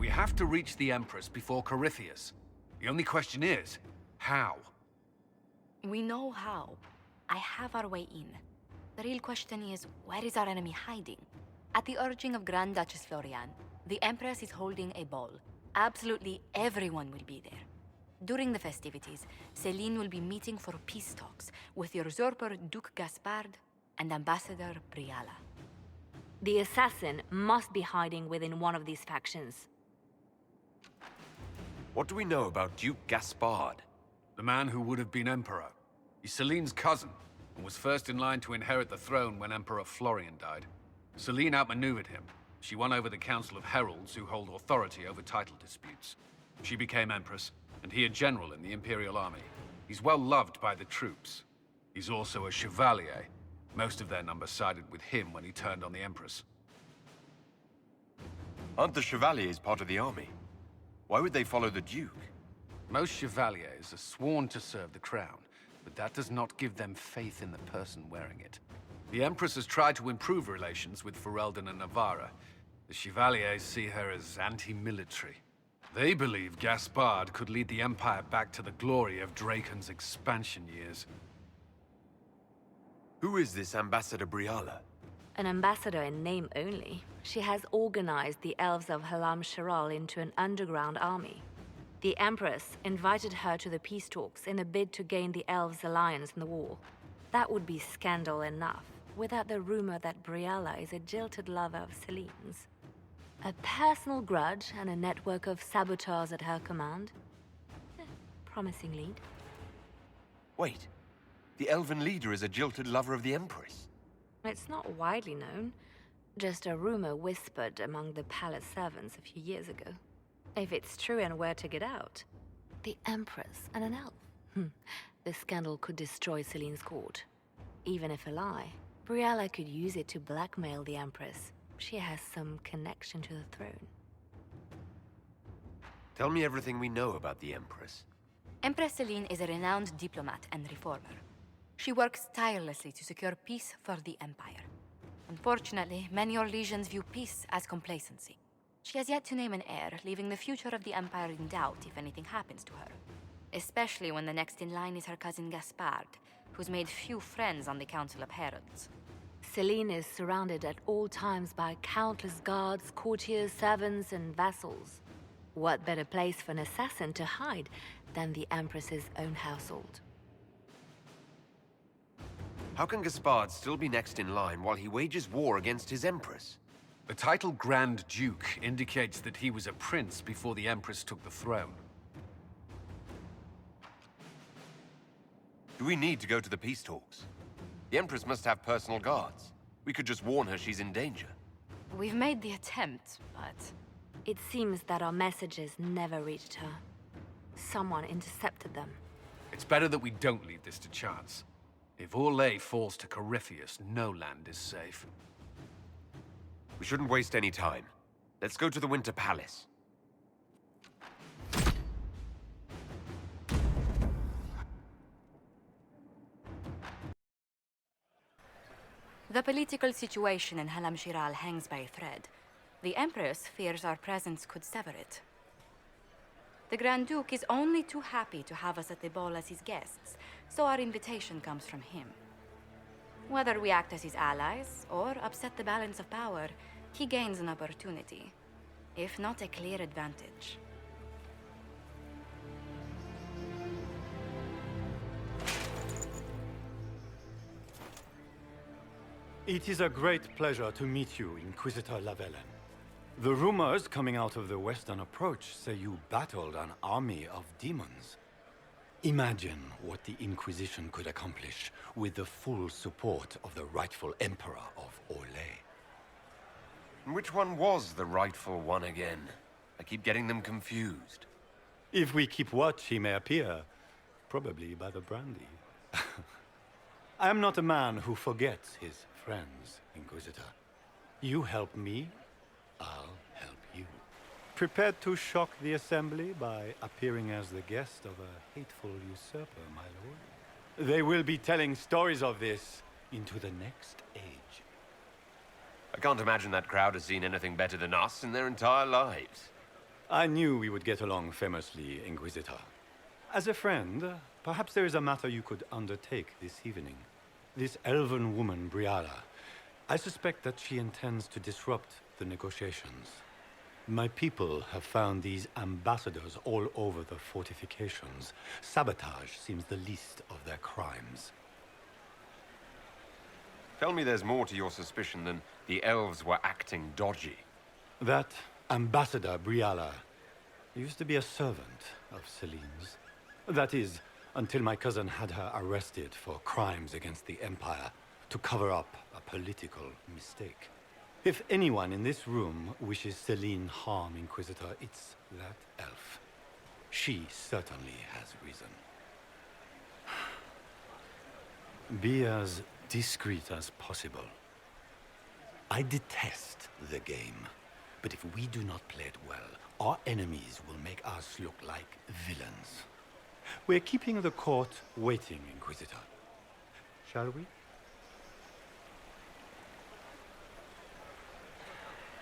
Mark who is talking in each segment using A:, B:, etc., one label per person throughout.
A: We have to reach the Empress before Corypheus. The only question is, how?
B: We know how. I have our way in. The real question is, where is our enemy hiding? At the urging of Grand Duchess Florian, the Empress is holding a ball. Absolutely everyone will be there. During the festivities, Celine will be meeting for peace talks with usurper Duke Gaspard and Ambassador Briala.
C: The assassin must be hiding within one of these factions.
D: What do we know about Duke Gaspard?
A: The man who would have been Emperor. He's Celine's cousin, and was first in line to inherit the throne when Emperor Florian died. Celine outmaneuvered him. She won over the Council of Heralds, who hold authority over title disputes. She became Empress, and he a general in the Imperial Army. He's well loved by the troops. He's also a Chevalier. Most of their number sided with him when he turned on the Empress.
D: Aren't the Chevaliers part of the army? Why would they follow the Duke?
A: Most Chevaliers are sworn to serve the crown, but that does not give them faith in the person wearing it. The Empress has tried to improve relations with Ferelden and Navarra. The Chevaliers see her as anti-military. They believe Gaspard could lead the Empire back to the glory of Draken's expansion years.
D: Who is this Ambassador Briala?
C: An ambassador in name only. She has organized the elves of Halam Sharal into an underground army. The Empress invited her to the peace talks in a bid to gain the elves' alliance in the war. That would be scandal enough, without the rumor that Briala is a jilted lover of Celine's. A personal grudge and a network of saboteurs at her command. Promising lead.
D: Wait, the elven leader is a jilted lover of the Empress.
C: It's not widely known. Just a rumor whispered among the palace servants a few years ago. If it's true and were to get out, the Empress and an elf. The scandal could destroy Celine's court. Even if a lie, Briala could use it to blackmail the Empress. She has some connection to the throne.
D: Tell me everything we know about the Empress.
B: Empress Celine is a renowned diplomat and reformer. She works tirelessly to secure peace for the Empire. Unfortunately, many Orlesians view peace as complacency. She has yet to name an heir, leaving the future of the Empire in doubt if anything happens to her. Especially when the next in line is her cousin Gaspard, who's made few friends on the Council of Heralds.
C: Celine is surrounded at all times by countless guards, courtiers, servants, and vassals. What better place for an assassin to hide than the Empress's own household?
D: How can Gaspard still be next in line while he wages war against his Empress?
A: The title Grand Duke indicates that he was a prince before the Empress took the throne.
D: Do we need to go to the peace talks? The Empress must have personal guards. We could just warn her she's in danger.
B: We've made the attempt, but...
C: It seems that our messages never reached her. Someone intercepted them.
A: It's better that we don't leave this to chance. If Orlais falls to Corypheus, no land is safe.
D: We shouldn't waste any time. Let's go to the Winter Palace.
B: The political situation in Halam Shiral hangs by a thread. The Empress fears our presence could sever it. The Grand Duke is only too happy to have us at the ball as his guests, so our invitation comes from him. Whether we act as his allies or upset the balance of power, he gains an opportunity, if not a clear advantage.
E: It is a great pleasure to meet you, Inquisitor Lavellen. The rumors coming out of the Western Approach say you battled an army of demons. Imagine what the Inquisition could accomplish with the full support of the rightful Emperor of Orlais.
D: Which one was the rightful one again? I keep getting them confused.
E: If we keep watch, he may appear, probably by the brandy. I am not a man who forgets his friends, Inquisitor. You help me, I'll help you. Prepared to shock the Assembly by appearing as the guest of a hateful usurper, my lord? They will be telling stories of this into the next age.
D: I can't imagine that crowd has seen anything better than us in their entire lives.
E: I knew we would get along famously, Inquisitor. As a friend, perhaps there is a matter you could undertake this evening. This elven woman, Briala, I suspect that she intends to disrupt the negotiations. My people have found these ambassadors all over the fortifications. Sabotage seems the least of their crimes.
D: Tell me there's more to your suspicion than the elves were acting dodgy.
E: That Ambassador Briala used to be a servant of Celine's. That is, until my cousin had her arrested for crimes against the Empire to cover up a political mistake. If anyone in this room wishes Celine harm, Inquisitor, it's that elf. She certainly has reason. Be as discreet as possible. I detest the game, but if we do not play it well, our enemies will make us look like villains. We're keeping the court waiting, Inquisitor. Shall we?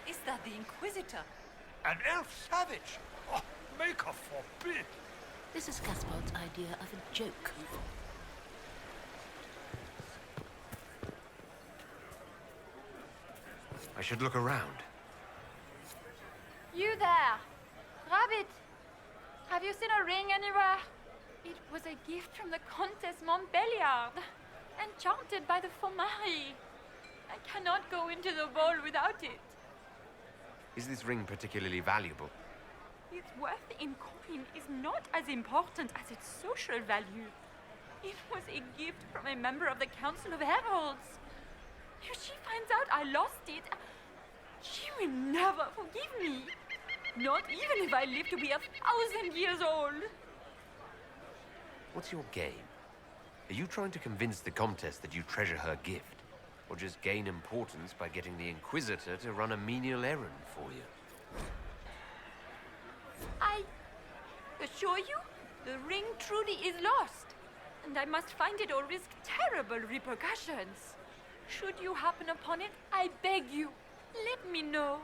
F: Is that the Inquisitor?
G: An elf savage? Oh, Maker forbid!
F: This is Gaspard's idea of a joke.
D: I should look around.
B: You there! Rabbit! Have you seen a ring anywhere? It was a gift from the Countess Montbelliard, enchanted by the Fomari. I cannot go into the ball without it.
D: Is this ring particularly valuable?
B: Its worth in coin is not as important as its social value. It was a gift from a member of the Council of Heralds. If she finds out I lost it, she will never forgive me. Not even if I live to be 1,000 years old.
D: What's your game? Are you trying to convince the Comtesse that you treasure her gift? Or just gain importance by getting the Inquisitor to run a menial errand for you?
B: I assure you, the ring truly is lost. And I must find it or risk terrible repercussions. Should you happen upon it, I beg you, let me know.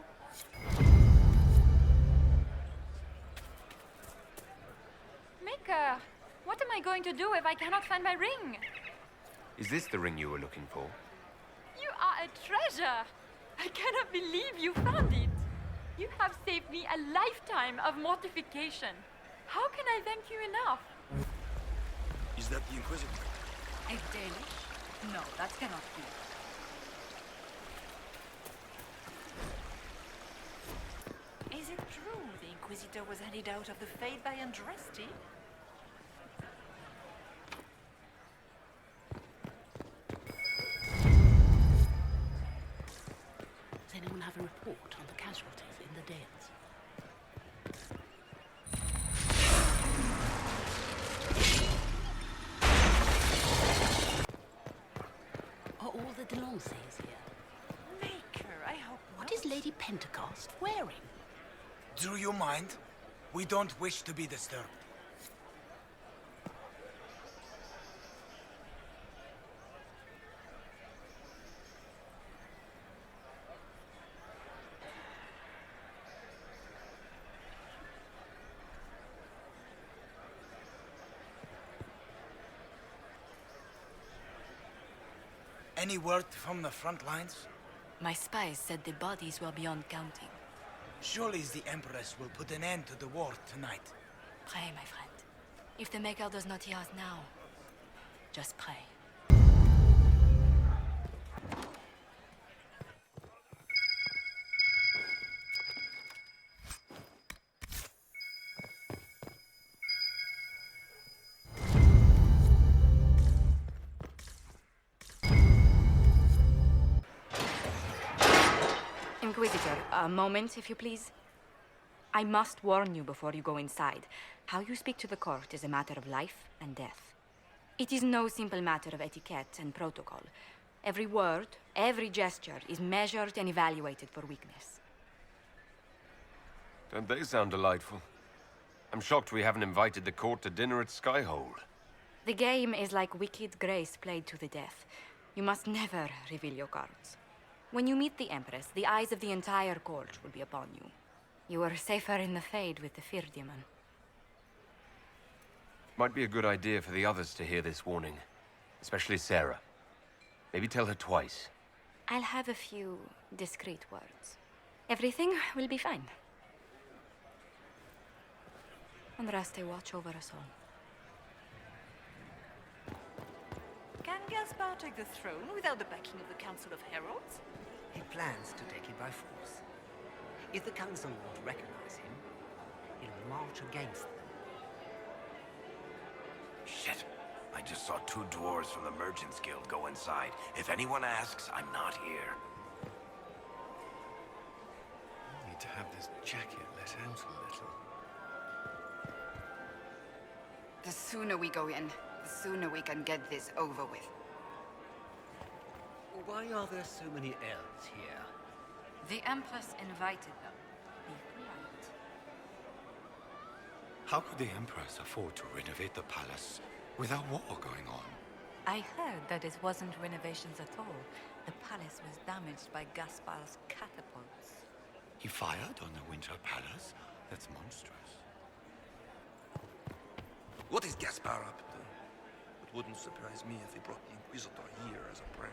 B: Maker, what am I going to do if I cannot find my ring?
D: Is this the ring you were looking for?
B: You are a treasure. I cannot believe you found it. You have saved me a lifetime of mortification. How can I thank you enough?
G: Is that the Inquisitor?
F: A Danish? No, that cannot be. Is it true the Inquisitor was handed out of the Fade by Andraste? Does anyone have a report on the casualties in the Dales? Are all the Delancers here? Maker, I hope not. What is Lady Pentecost wearing?
G: Do you mind? We don't wish to be disturbed. Any word from the front lines?
F: My spies said the bodies were beyond counting.
G: Surely the Empress will put an end to the war tonight.
F: Pray, my friend. If the Maker does not hear us now, just pray.
B: Inquisitor, a moment, if you please. I must warn you before you go inside. How you speak to the court is a matter of life and death. It is no simple matter of etiquette and protocol. Every word, every gesture is measured and evaluated for weakness.
D: Don't they sound delightful? I'm shocked we haven't invited the court to dinner at Skyhold.
B: The game is like Wicked Grace played to the death. You must never reveal your cards. When you meet the Empress, the eyes of the entire court will be upon you. You were safer in the Fade with the Firdiaman.
D: Might be a good idea for the others to hear this warning. Especially Sarah. Maybe tell her twice.
B: I'll have a few discreet words. Everything will be fine. And Raste watch over us all.
H: Can Gaspar take the throne without the backing of the Council of Heralds?
I: He plans to take it by force. If the Council won't recognize him, he'll march against them.
G: Shit. I just saw two dwarves from the Merchants Guild go inside. If anyone asks, I'm not here.
A: I need to have this jacket let out a little.
J: The sooner we go in, the sooner we can get this over with.
I: Why are there so many elves here?
B: The Empress invited them. Be polite.
E: How could the Empress afford to renovate the palace without war going on?
H: I heard that it wasn't renovations at all. The palace was damaged by Gaspar's catapults.
E: He fired on the Winter Palace? That's monstrous.
G: What is Gaspar up to? It wouldn't surprise me if he brought the Inquisitor here as a prank.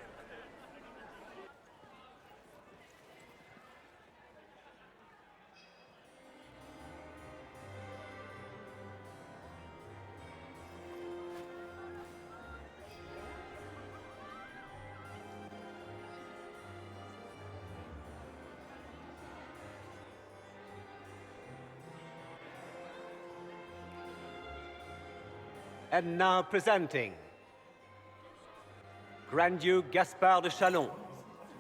K: And now presenting Grand Duke Gaspard de Chalon,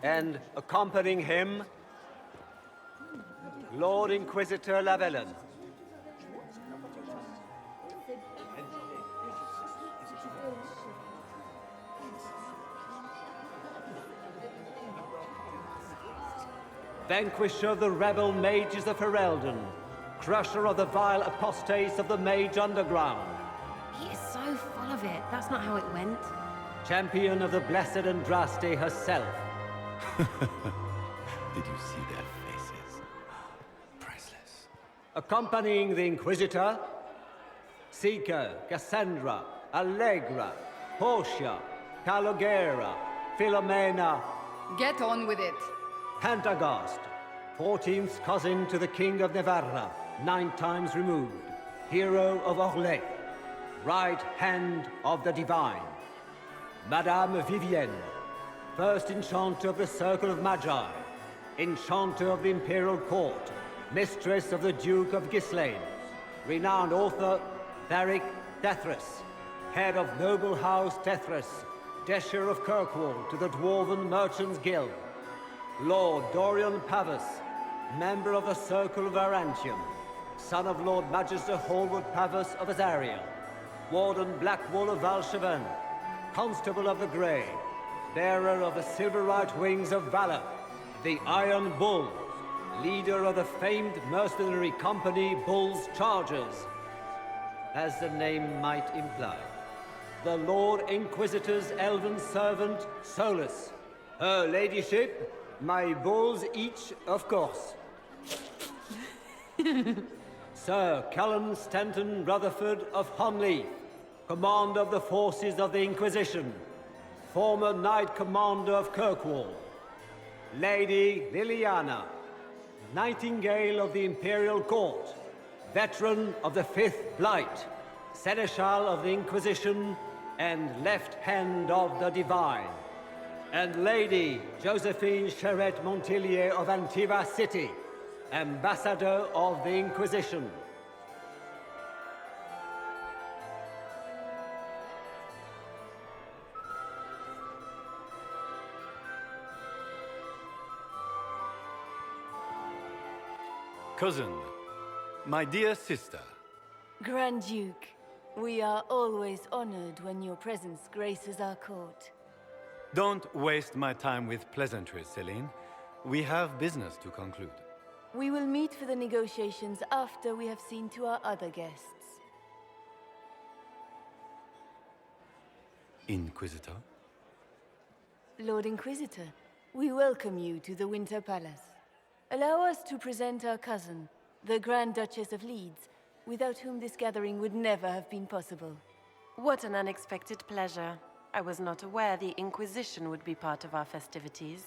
K: and accompanying him, Lord Inquisitor Lavellen. Vanquisher of the rebel mages of Ferelden, crusher of the vile apostates of the Mage Underground.
L: He is so full of it. That's not how it went.
K: Champion of the Blessed Andraste herself.
E: Did you see their faces? Priceless.
K: Accompanying the Inquisitor, Seeker, Cassandra, Allegra, Portia, Calogera, Philomena.
J: Get on with it.
K: Pantagast, 14th cousin to the King of Navarra, 9 times removed, hero of Orlais, right hand of the Divine. Madame Vivienne, first enchanter of the Circle of Magi, enchanter of the Imperial Court, mistress of the Duke of Ghislaine, renowned author Tharic Tethras, head of noble house Tethras, Desher of Kirkwall to the Dwarven Merchants Guild, Lord Dorian Pavus, member of the Circle of Arantium, son of Lord Magister Hallward Pavus of Azariel, Warden Blackwall of Valcheven, Constable of the Grey, bearer of the silver-right wings of valor, the Iron Bull, leader of the famed mercenary company Bull's Chargers, as the name might imply. The Lord Inquisitor's elven servant, Solus. Her ladyship, my bulls each, of course. Sir Callum Stanton Rutherford of Honleith, commander of the forces of the Inquisition, former Knight Commander of Kirkwall. Lady Liliana, Nightingale of the Imperial Court, veteran of the Fifth Blight, Seneschal of the Inquisition, and left hand of the Divine. And Lady Josephine Charette Montillier of Antiva City, Ambassador of the Inquisition.
E: Cousin, my dear sister.
M: Grand Duke, we are always honored when your presence graces our court.
E: Don't waste my time with pleasantries, Celine. We have business to conclude.
M: We will meet for the negotiations after we have seen to our other guests.
E: Inquisitor?
M: Lord Inquisitor, we welcome you to the Winter Palace. Allow us to present our cousin, the Grand Duchess of Leeds, without whom this gathering would never have been possible.
N: What an unexpected pleasure. I was not aware the Inquisition would be part of our festivities.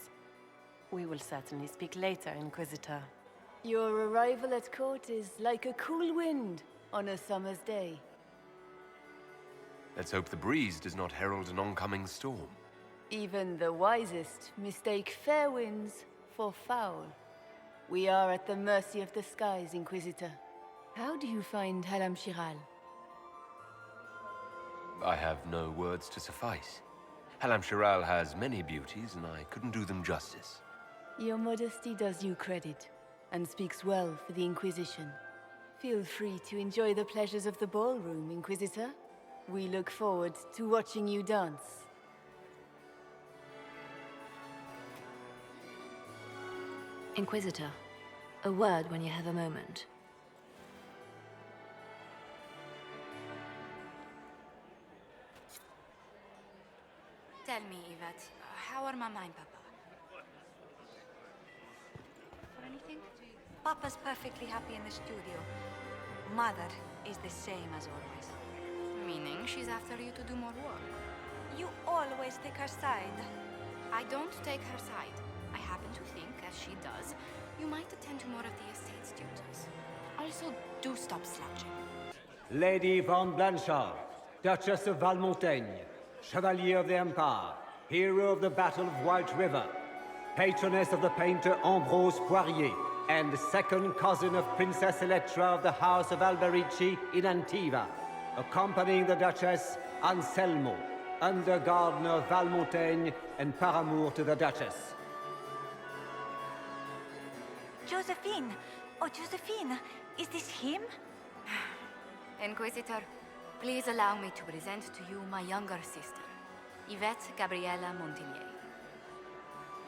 N: We will certainly speak later, Inquisitor.
M: Your arrival at court is like a cool wind on a summer's day.
D: Let's hope the breeze does not herald an oncoming storm.
M: Even the wisest mistake fair winds for foul. We are at the mercy of the skies, Inquisitor. How do you find Halam Shiral?
D: I have no words to suffice. Halam Shiral has many beauties, and I couldn't do them justice.
M: Your modesty does you credit, and speaks well for the Inquisition. Feel free to enjoy the pleasures of the ballroom, Inquisitor. We look forward to watching you dance.
C: Inquisitor, a word when you have a moment.
B: Tell me, Yvette, how are Mama and Papa? For anything?
H: Papa's perfectly happy in the studio. Mother is the same as always.
B: Meaning she's after you to do more work.
H: You always take her side.
B: I don't take her side. I happen to think, as she does, you might attend to more of the estate's duties. Also, do stop slouching.
K: Lady von Blanchard, Duchess of Valmontaigne, Chevalier of the Empire, hero of the Battle of White River, patroness of the painter Ambrose Poirier, and second cousin of Princess Electra of the House of Alberici in Antiva, accompanying the Duchess, Anselmo, under gardener of Valmontaigne and paramour to the Duchess.
H: Josephine! Oh, Josephine! Is this him?
B: Inquisitor, please allow me to present to you my younger sister, Yvette Gabriella Montillier.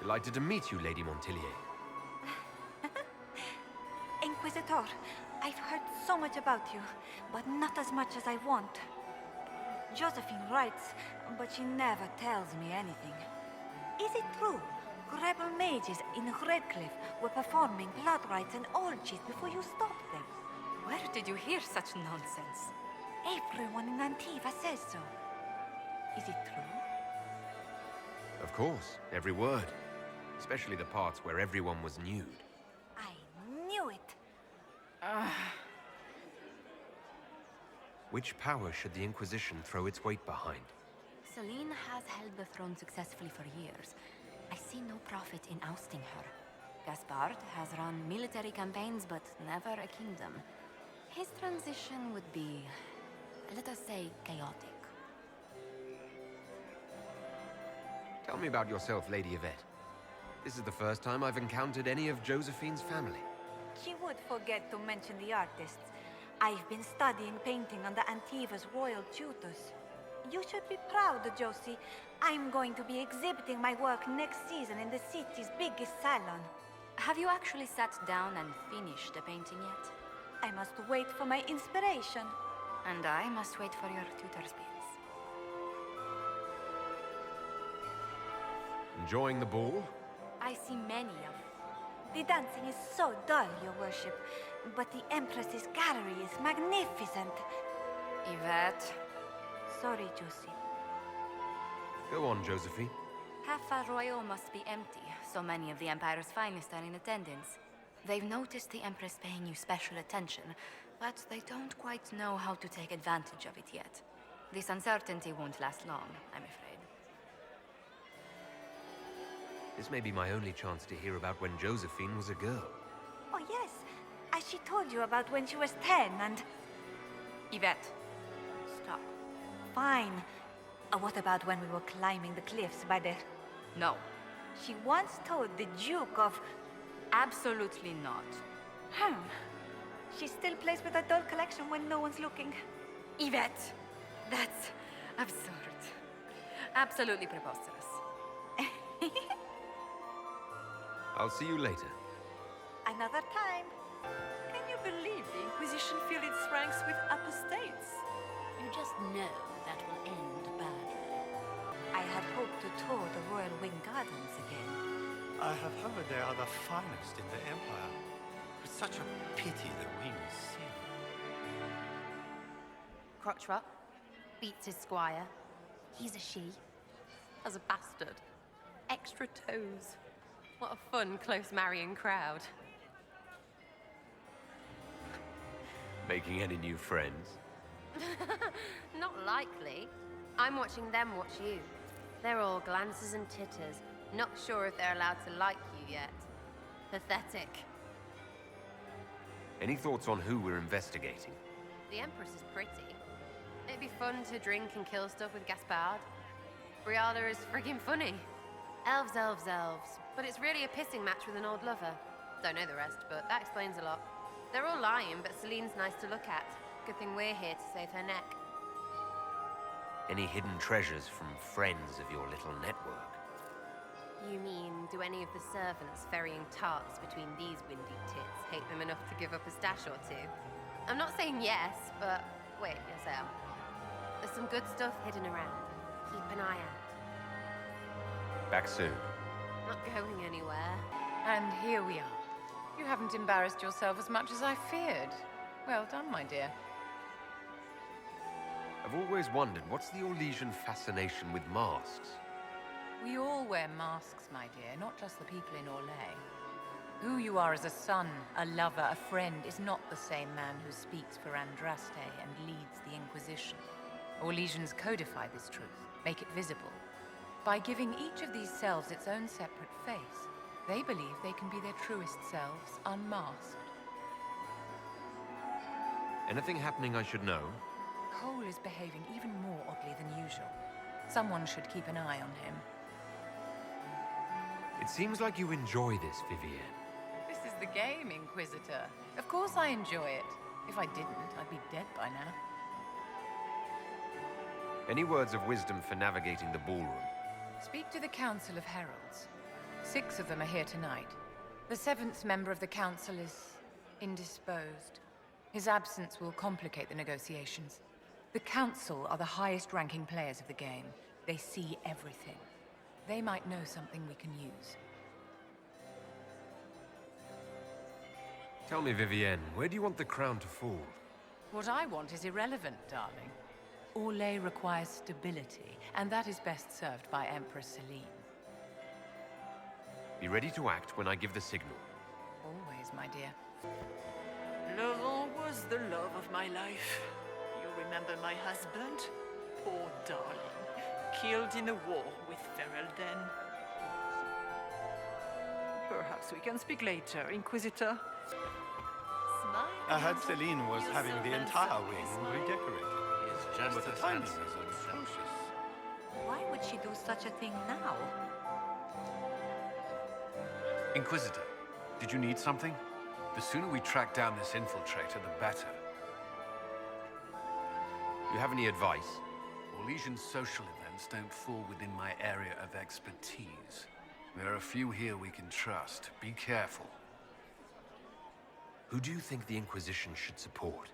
D: Delighted to meet you, Lady Montillier.
H: Inquisitor, I've heard so much about you, but not as much as I want. Josephine writes, but she never tells me anything. Is it true? Rebel mages in Redcliffe were performing blood rites and orgies before you stopped them.
B: Where did you hear such nonsense?
H: Everyone in Antiva says so. Is it true?
D: Of course, every word. Especially the parts where everyone was nude.
H: I knew it.
D: Which power should the Inquisition throw its weight behind?
B: Celine has held the throne successfully for years. I see no profit in ousting her. Gaspard has run military campaigns, but never a kingdom. His transition would be, let us say, chaotic.
D: Tell me about yourself, Lady Yvette. This is the first time I've encountered any of Josephine's family.
H: She would forget to mention the artists. I've been studying painting under Antiva's royal tutors. You should be proud, Josie. I'm going to be exhibiting my work next season in the city's biggest salon.
B: Have you actually sat down and finished the painting yet?
H: I must wait for my inspiration.
B: And I must wait for your tutor's bills.
D: Enjoying the ball?
B: I see many of them.
H: The dancing is so dull, Your Worship, but the Empress's gallery is magnificent.
B: Yvette.
H: Sorry, Josie.
D: Go on, Josephine.
B: Half Royal must be empty. So many of the Empire's finest are in attendance. They've noticed the Empress paying you special attention, but they don't quite know how to take advantage of it yet. This uncertainty won't last long, I'm afraid.
D: This may be my only chance to hear about when Josephine was a girl.
H: Oh, yes. As she told you about when she was 10 and...
B: Yvette, stop.
H: Fine. What about when we were climbing the cliffs by the...
B: No.
H: She once told the Duke of...
B: Absolutely not.
H: She still plays with her doll collection when no one's looking.
B: Yvette, that's absurd. Absolutely preposterous.
D: I'll see you later.
H: Another time.
O: Can you believe the Inquisition filled its ranks with apostates?
F: You just know that will end badly.
H: I had hoped to tour the Royal Wing Gardens again.
E: I have heard they are the finest in the Empire. It's such a pity the wings sing.
L: Crotchrot beats his squire. He's a she.
N: As a bastard. Extra toes. What a fun, close marrying crowd.
D: Making any new friends?
L: Not likely. I'm watching them watch you. They're all glances and titters. Not sure if they're allowed to like you yet. Pathetic.
D: Any thoughts on who we're investigating?
L: The Empress is pretty. It'd be fun to drink and kill stuff with Gaspard. Briala is friggin' funny. Elves, elves, elves. But it's really a pissing match with an old lover. Don't know the rest, but that explains a lot. They're all lying, but Celine's nice to look at. Good thing we're here to save her neck.
D: Any hidden treasures from friends of your little network?
L: You mean, do any of the servants ferrying tarts between these windy tits hate them enough to give up a stash or two? I'm not saying yes, but wait, yes I am. There's some good stuff hidden around. Keep an eye out.
D: Back soon.
L: Not going anywhere.
O: And here we are. You haven't embarrassed yourself as much as I feared. Well done, my dear.
D: I've always wondered, what's the Orlesian fascination with masks?
O: We all wear masks, my dear, not just the people in Orlais. Who you are as a son, a lover, a friend, is not the same man who speaks for Andraste and leads the Inquisition. Orlesians codify this truth, make it visible. By giving each of these selves its own separate face, they believe they can be their truest selves, unmasked.
D: Anything happening I should know?
O: Cole is behaving even more oddly than usual. Someone should keep an eye on him.
D: It seems like you enjoy this, Vivienne.
O: This is the game, Inquisitor. Of course I enjoy it. If I didn't, I'd be dead by now.
D: Any words of wisdom for navigating the ballroom?
O: Speak to the Council of Heralds. 6 of them are here tonight. The 7th member of the Council is indisposed. His absence will complicate the negotiations. The Council are the highest-ranking players of the game. They see everything. They might know something we can use.
D: Tell me, Vivienne, where do you want the crown to fall?
O: What I want is irrelevant, darling. Orlais requires stability, and that is best served by Empress Celine.
D: Be ready to act when I give the signal.
O: Always, my dear.
P: Laurent was the love of my life. You remember my husband? Poor darling. Killed in a war with Ferelden. Perhaps we can speak later, Inquisitor.
O: Smile.
E: I heard Celine was having the entire wing redecorated. But the timing is atrocious.
H: Why would she do such a thing now?
A: Inquisitor, did you need something? The sooner we track down this infiltrator, the better.
D: You have any advice?
A: Orlesian social events don't fall within my area of expertise. There are a few here we can trust. Be careful.
D: Who do you think the Inquisition should support?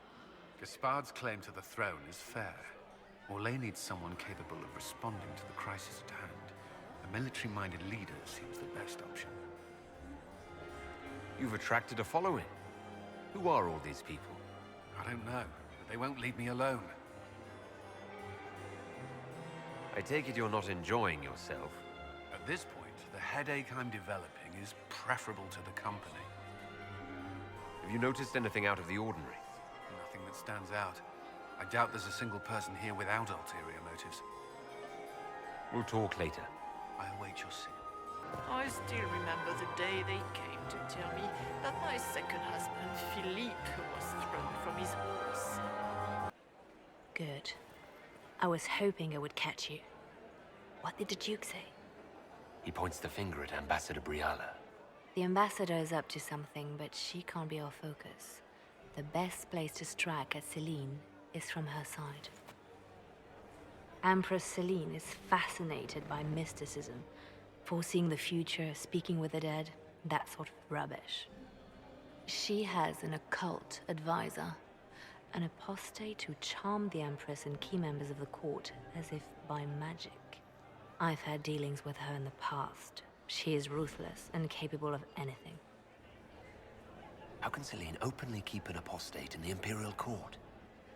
A: Gaspard's claim to the throne is fair. Orlais needs someone capable of responding to the crisis at hand. A military-minded leader seems the best option.
D: You've attracted a following. Who are all these people?
A: I don't know, but they won't leave me alone.
D: I take it you're not enjoying yourself.
A: At this point, the headache I'm developing is preferable to the company.
D: Have you noticed anything out of the ordinary?
A: Nothing that stands out. I doubt there's a single person here without ulterior motives.
D: We'll talk later.
A: I await your signal.
P: I still remember the day they came to tell me that my second husband, Philippe, was thrown from his horse.
C: Good. I was hoping I would catch you. What did the Duke say?
D: He points the finger at Ambassador Briala.
C: The ambassador is up to something, but she can't be our focus. The best place to strike at Celine is from her side. Empress Celine is fascinated by mysticism, foreseeing the future, speaking with the dead, that sort of rubbish. She has an occult advisor, an apostate who charmed the Empress and key members of the court as if by magic. I've had dealings with her in the past. She is ruthless and capable of anything.
D: How can Celine openly keep an apostate in the Imperial Court?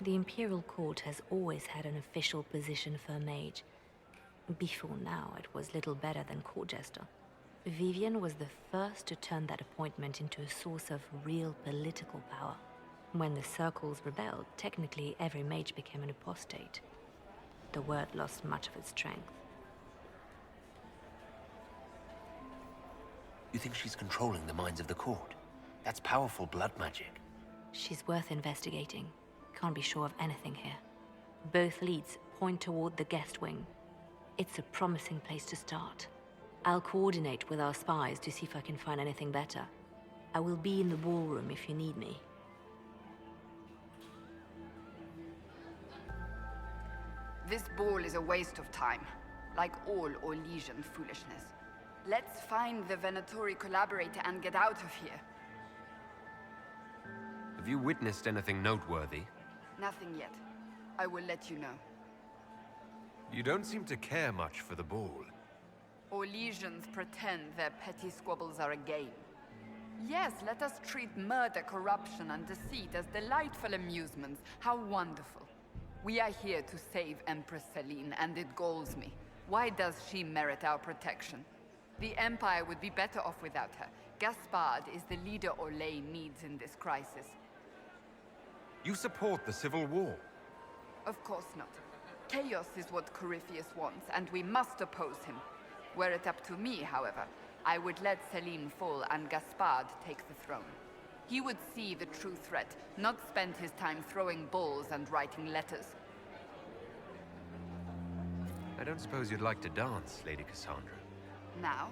C: The Imperial Court has always had an official position for a mage. Before now, it was little better than court jester. Vivian was the first to turn that appointment into a source of real political power. When the circles rebelled, technically every mage became an apostate. The word lost much of its strength.
D: You think she's controlling the minds of the court? That's powerful blood magic.
C: She's worth investigating. Can't be sure of anything here. Both leads point toward the guest wing. It's a promising place to start. I'll coordinate with our spies to see if I can find anything better. I will be in the ballroom if you need me.
J: This ball is a waste of time, like all Orlesian foolishness. Let's find the Venatori collaborator and get out of here.
D: Have you witnessed anything noteworthy?
J: Nothing yet. I will let you know.
D: You don't seem to care much for the ball.
J: Orlesians pretend their petty squabbles are a game. Yes, let us treat murder, corruption, and deceit as delightful amusements. How wonderful. We are here to save Empress Celine, and it galls me. Why does she merit our protection? The Empire would be better off without her. Gaspard is the leader Orlais needs in this crisis.
D: You support the civil war?
J: Of course not. Chaos is what Corypheus wants, and we must oppose him. Were it up to me, however, I would let Celine fall and Gaspard take the throne. He would see the true threat, not spend his time throwing balls and writing letters.
D: I don't suppose you'd like to dance, Lady Cassandra.
J: Now?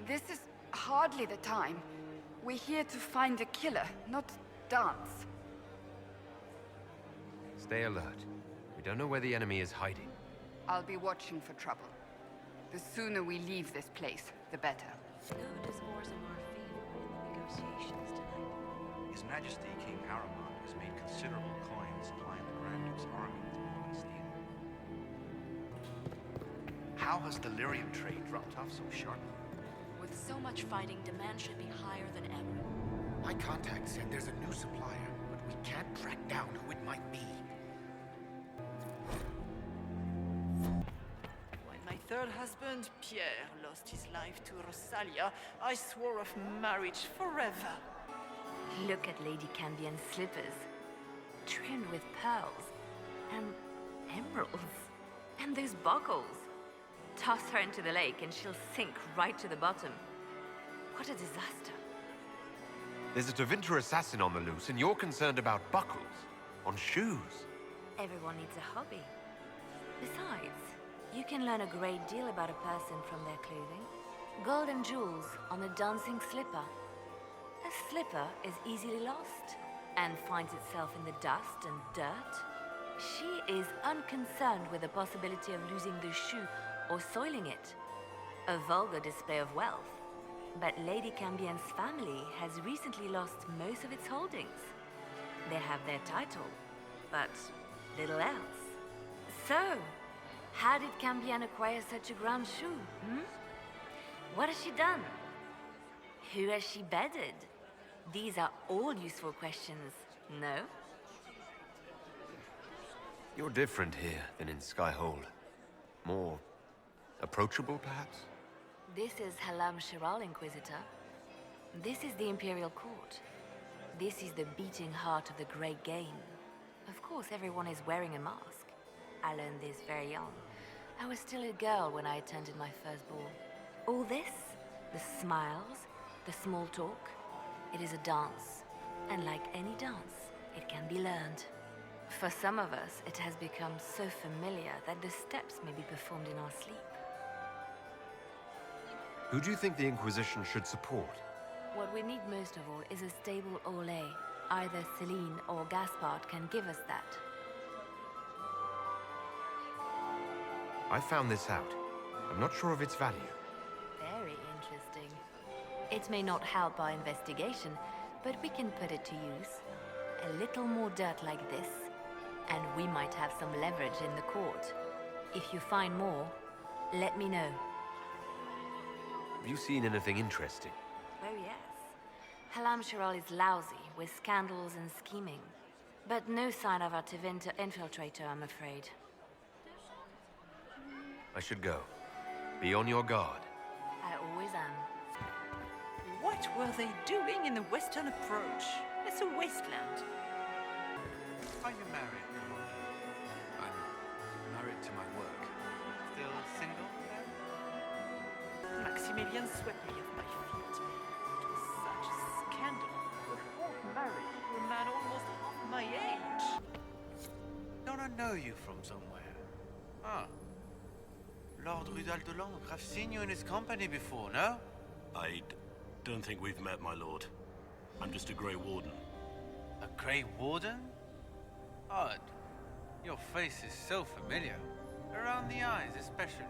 J: This is hardly the time. We're here to find a killer, not dance.
D: Stay alert. We don't know where the enemy is hiding.
J: I'll be watching for trouble. The sooner we leave this place, the better.
C: No discourse in our favor in the negotiations tonight.
Q: His Majesty King Aramon has made considerable coin supplying the Grand Duke's army with Middle East theater. How has the lyrium trade dropped off so sharply?
B: With so much fighting, demand should be higher than ever.
G: My contact said there's a new supplier, but we can't track down who it might be.
P: When my third husband, Pierre, lost his life to Rosalia, I swore off marriage forever.
C: Look at Lady Cambian's slippers. Trimmed with pearls. And emeralds. And those buckles. Toss her into the lake and she'll sink right to the bottom. What a disaster.
D: There's a Tevinter assassin on the loose, and you're concerned about buckles on shoes.
C: Everyone needs a hobby. Besides, you can learn a great deal about a person from their clothing. Gold and jewels on a dancing slipper. A slipper is easily lost and finds itself in the dust and dirt. She is unconcerned with the possibility of losing the shoe or soiling it. A vulgar display of wealth. But Lady Cambian's family has recently lost most of its holdings. They have their title, but little else. So, how did Cambian acquire such a grand shoe, What has she done? Who has she bedded? These are all useful questions, no?
D: You're different here than in Skyhold. More approachable, perhaps?
C: This is Halam Shiral, Inquisitor. This is the Imperial Court. This is the beating heart of the Great Game. Of course, everyone is wearing a mask. I learned this very young. I was still a girl when I attended my first ball. All this, the smiles, the small talk, it is a dance. And like any dance, it can be learned. For some of us, it has become so familiar that the steps may be performed in our sleep.
D: Who do you think the Inquisition should support?
C: What we need most of all is a stable Orlais. Either Celine or Gaspard can give us that.
D: I found this out. I'm not sure of its value.
C: Very interesting. It may not help our investigation, but we can put it to use. A little more dirt like this, and we might have some leverage in the court. If you find more, let me know.
D: Have you seen anything interesting?
C: Oh yes. Halam Shiral is lousy, with scandals and scheming. But no sign of our Tevinter infiltrator, I'm afraid.
D: I should go. Be on your guard.
C: I always am.
P: What were they doing in the western approach? It's a wasteland.
Q: Are you married?
A: I'm married to my work.
Q: Still single?
P: Maximilian swept me off my feet. It was such a scandal. A fourth marriage to a man almost half my age.
Q: Don't I know you from somewhere? Ah. Lord Rudal de Langres. I've seen you in his company before, no?
R: I don't think we've met, my lord. I'm just a Grey Warden.
Q: A Grey Warden? Odd. Your face is so familiar. Around the eyes, especially.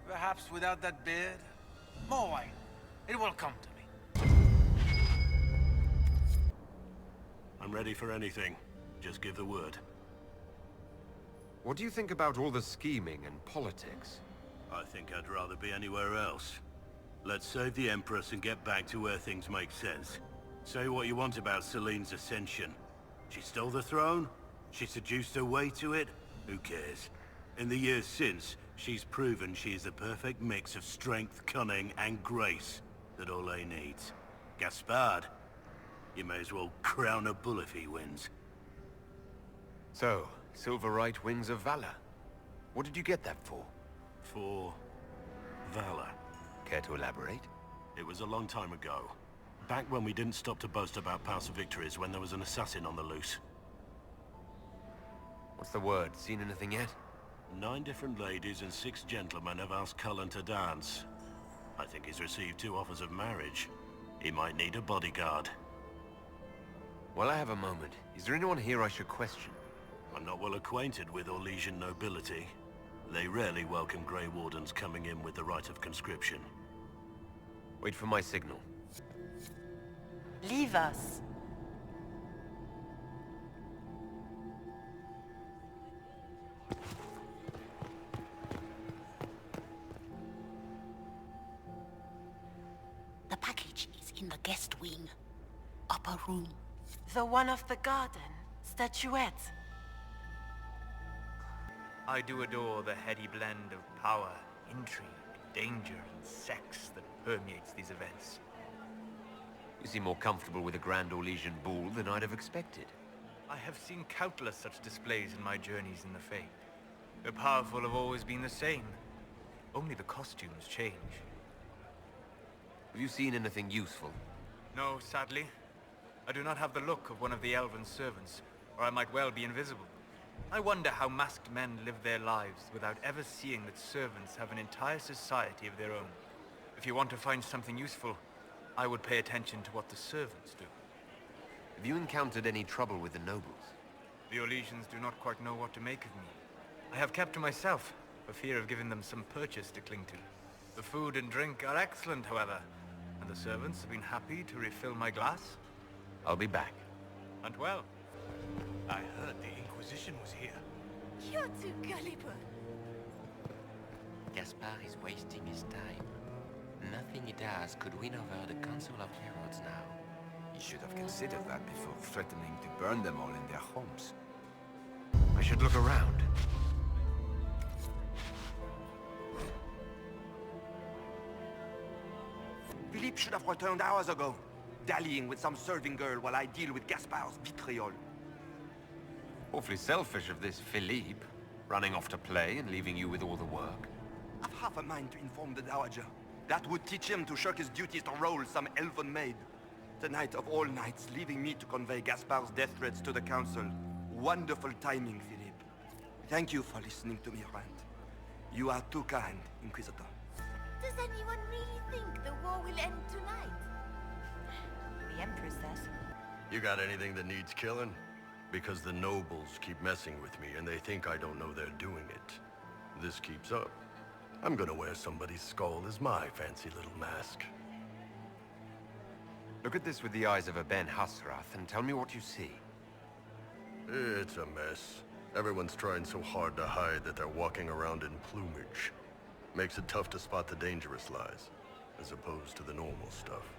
Q: Perhaps without that beard? More wine. It will come to me.
R: I'm ready for anything. Just give the word.
D: What do you think about all the scheming and politics?
R: I think I'd rather be anywhere else. Let's save the Empress and get back to where things make sense. Say what you want about Celine's ascension. She stole the throne? She seduced her way to it? Who cares? In the years since, she's proven she's the perfect mix of strength, cunning, and grace that Orlais needs. Gaspard, you may as well crown a bull if he wins.
D: So, Silver Right Wings of Valor. What did you get that for?
R: For valor.
D: Care to elaborate?
R: It was a long time ago. Back when we didn't stop to boast about past victories when there was an assassin on the loose.
D: What's the word? Seen anything yet?
R: 9 different ladies and 6 gentlemen have asked Cullen to dance. I think he's received 2 offers of marriage. He might need a bodyguard.
D: Well, I have a moment. Is there anyone here I should question?
R: I'm not well acquainted with Orlesian nobility. They rarely welcome Grey Wardens coming in with the right of conscription.
D: Wait for my signal.
N: Leave us.
F: The package is in the guest wing. Upper room.
N: The one of the garden. Statuette.
S: I do adore the heady blend of power, intrigue, danger, and sex that permeates these events.
D: You seem more comfortable with a Grand Orlesian ball than I'd have expected.
S: I have seen countless such displays in my journeys in the Fae. The powerful have always been the same. Only the costumes change.
D: Have you seen anything useful?
S: No, sadly. I do not have the look of one of the elven servants, or I might well be invisible. I wonder how masked men live their lives without ever seeing that servants have an entire society of their own. If you want to find something useful, I would pay attention to what the servants do.
D: Have you encountered any trouble with the nobles?
S: The Orlesians do not quite know what to make of me. I have kept to myself, for fear of giving them some purchase to cling to. The food and drink are excellent, however, and the servants have been happy to refill my glass.
D: I'll be back.
S: And well.
Q: I heard the Inquisition was here.
H: You're too gullible.
T: Gaspard is wasting his time. Nothing he does could win over the Council of Heralds now.
G: He should have considered that before threatening to burn them all in their homes.
D: I should look around.
G: Philippe should have returned hours ago, dallying with some serving girl while I deal with Gaspard's vitriol.
D: Awfully selfish of this Philippe, running off to play and leaving you with all the work.
G: I've half a mind to inform the Dowager. That would teach him to shirk his duties to roll some elven maid. Tonight of all nights, leaving me to convey Gaspard's death threats to the Council. Wonderful timing, Philippe. Thank you for listening to me rant. You are too kind, Inquisitor.
H: Does anyone really think the war will end tonight?
F: The Empress says.
R: You got anything that needs killing? Because the nobles keep messing with me and they think I don't know they're doing it. This keeps up. I'm gonna wear somebody's skull as my fancy little mask.
D: Look at this with the eyes of a Ben Hasrath and tell me what you see.
R: It's a mess. Everyone's trying so hard to hide that they're walking around in plumage. Makes it tough to spot the dangerous lies, as opposed to the normal stuff.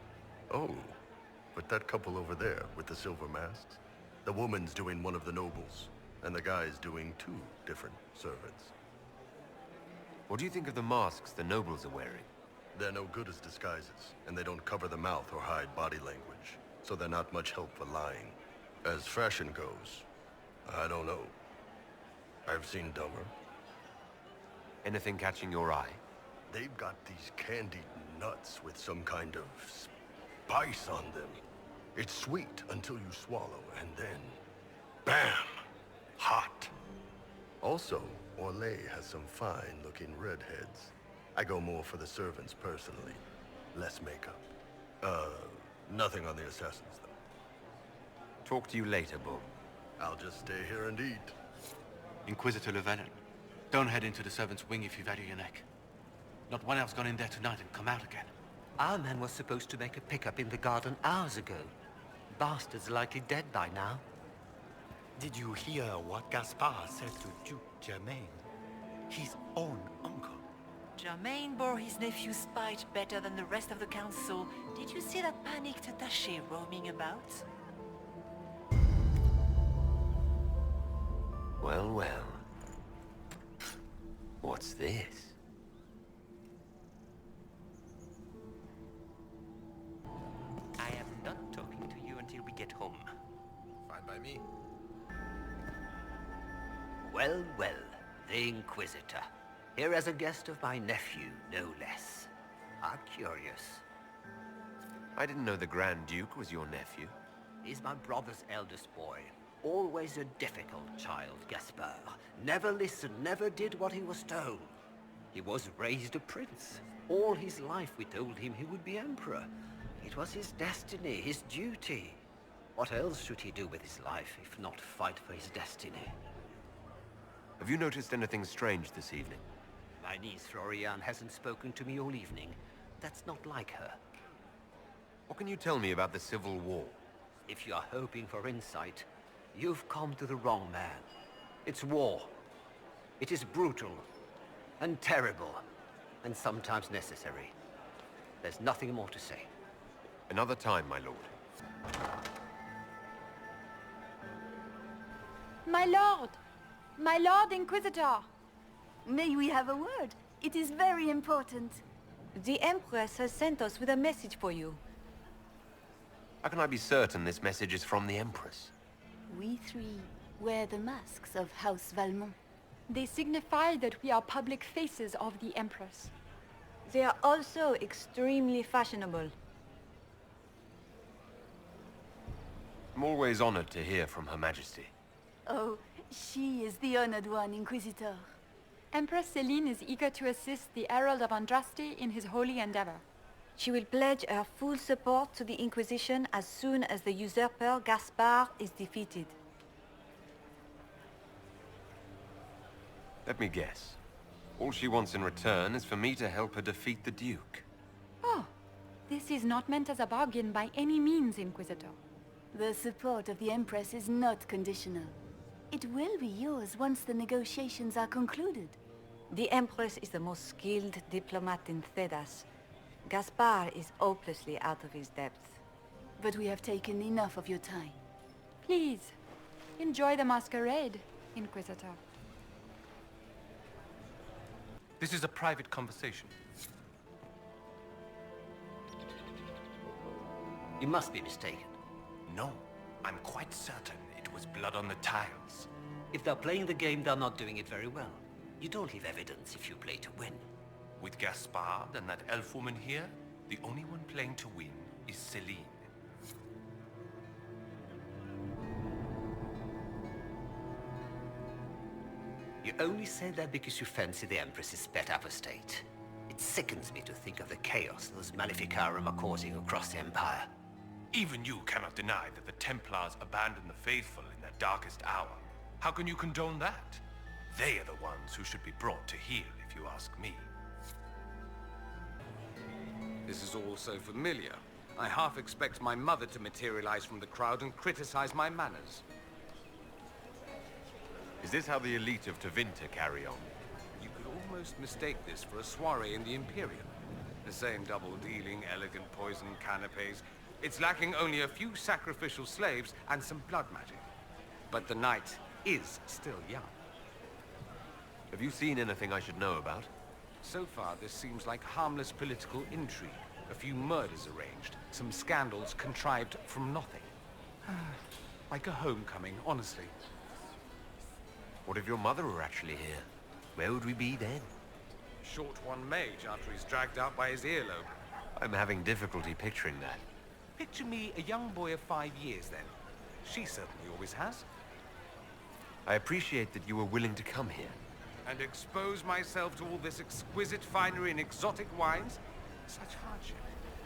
R: Oh,
U: But that couple over there with the silver masks, the woman's doing one of the nobles, and the guy's doing two different servants.
D: What do you think of the masks the nobles are wearing?
U: They're no good as disguises, and they don't cover the mouth or hide body language, so they're not much help for lying. As fashion goes, I don't know. I've seen dumber.
D: Anything catching your eye?
U: They've got these candied nuts with some kind of spice on them. It's sweet until you swallow, and then, bam! Hot. Also, Orlais has some fine-looking redheads. I go more for the servants personally. Less makeup. Nothing on the assassins, though.
D: Talk to you later, Bull.
U: I'll just stay here and eat.
Q: Inquisitor Llewellyn, don't head into the servants' wing if you value your neck. Not one else gone in there tonight and come out again.
I: Our man was supposed to make a pickup in the garden hours ago. Bastard's likely dead by now.
E: Did you hear what Gaspard said to Duke Germain? His own uncle.
F: Germain bore his nephew's spite better than the rest of the council. Did you see that panicked attaché roaming about?
D: Well, well. What's this?
I: I am not talking to you until we get home.
D: Fine by me.
I: Well, well, the Inquisitor. Here as a guest of my nephew, no less. How curious.
D: I didn't know the Grand Duke was your nephew.
I: He's my brother's eldest boy. Always a difficult child, Gaspard. Never listened, never did what he was told. He was raised a prince. All his life we told him he would be emperor. It was his destiny, his duty. What else should he do with his life if not fight for his destiny?
D: Have you noticed anything strange this evening?
I: My niece Florian hasn't spoken to me all evening. That's not like her.
D: What can you tell me about the Civil War?
I: If you are hoping for insight, you've come to the wrong man. It's war. It is brutal, and terrible, and sometimes necessary. There's nothing more to say.
D: Another time, my lord.
H: My lord! My lord Inquisitor! May we have a word? It is very important. The Empress has sent us with a message for you.
D: How can I be certain this message is from the Empress?
M: We three wear the masks of House Valmont.
H: They signify that we are public faces of the Empress. They are also extremely fashionable.
D: I'm always honored to hear from Her Majesty.
M: Oh, she is the honored one, Inquisitor.
H: Empress Celine is eager to assist the Herald of Andraste in his holy endeavor. She will pledge her full support to the Inquisition as soon as the usurper Gaspard is defeated.
D: Let me guess. All she wants in return is for me to help her defeat the Duke.
H: Oh, this is not meant as a bargain by any means, Inquisitor.
M: The support of the Empress is not conditional. It will be yours once the negotiations are concluded.
H: The Empress is the most skilled diplomat in Thedas. Gaspard is hopelessly out of his depth.
M: But we have taken enough of your time.
H: Please, enjoy the masquerade, Inquisitor.
Q: This is a private conversation.
I: You must be mistaken.
Q: No, I'm quite certain it was blood on the tiles.
I: If they're playing the game, they're not doing it very well. You don't leave evidence if you play to win.
Q: With Gaspard and that elf woman here, the only one playing to win is Celine.
I: You only say that because you fancy the Empress's pet apostate. It sickens me to think of the chaos those Maleficarum are causing across the Empire.
Q: Even you cannot deny that the Templars abandoned the faithful in their darkest hour. How can you condone that? They are the ones who should be brought to heel, if you ask me.
V: This is all so familiar. I half expect my mother to materialize from the crowd and criticize my manners.
D: Is this how the elite of Tevinter carry on?
V: You could almost mistake this for a soiree in the Imperium. The same double-dealing, elegant poison canapes. It's lacking only a few sacrificial slaves and some blood magic. But the night is still young.
D: Have you seen anything I should know about?
V: So far, this seems like harmless political intrigue. A few murders arranged, some scandals contrived from nothing. Like a homecoming, honestly.
D: What if your mother were actually here? Where would we be then?
V: Short one mage after he's dragged out by his earlobe.
D: I'm having difficulty picturing that.
V: Picture me a young boy of 5 years then. She certainly always has.
D: I appreciate that you were willing to come here.
V: And expose myself to all this exquisite finery and exotic wines? Such hardship.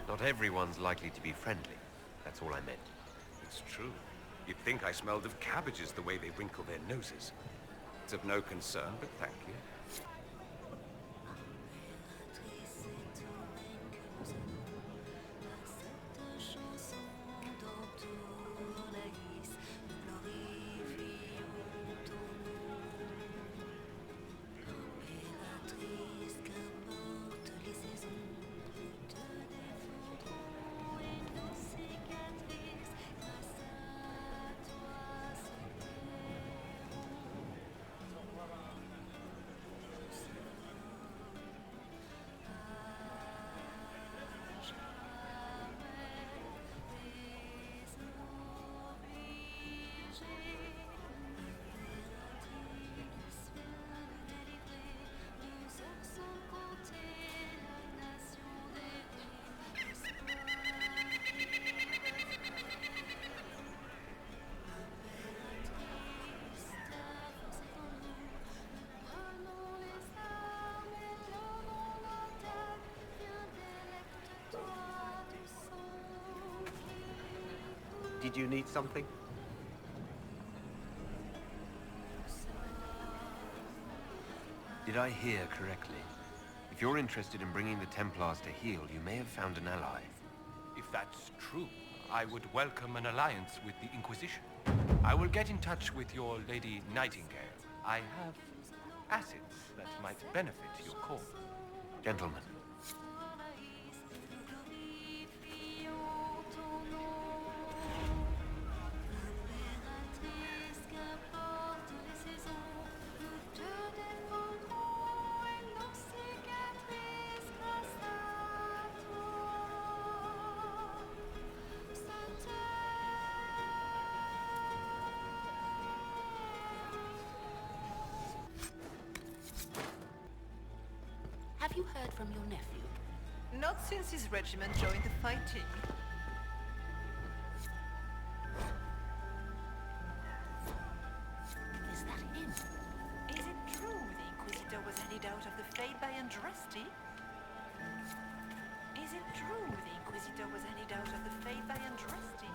D: Not everyone's likely to be friendly. That's all I meant.
V: It's true. You'd think I smelled of cabbages the way they wrinkle their noses. It's of no concern, but thank you.
I: Did you need something?
D: Did I hear correctly? If you're interested in bringing the Templars to heel, you may have found an ally.
V: If that's true, I would welcome an alliance with the Inquisition. I will get in touch with your Lady Nightingale. I have assets that might benefit your cause.
D: Gentlemen.
K: Have you heard from your nephew?
F: Not since his regiment joined the fighting.
K: Is that him?
F: Is it true the Inquisitor was headed out of the Fade by Andraste? Is it true the Inquisitor was headed out of the Fade by Andraste?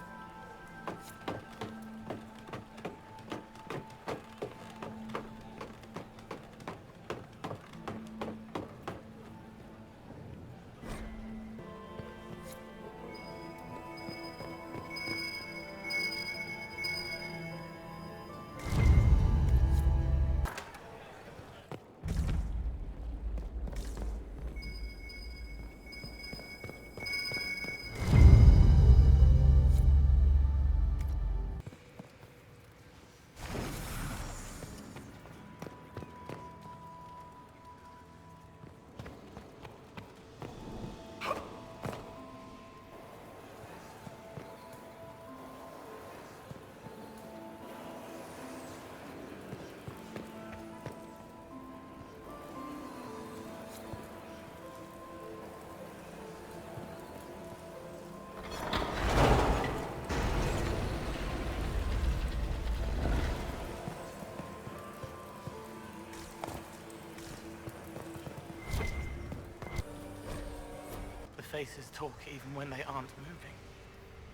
L: Faces talk even when they aren't moving.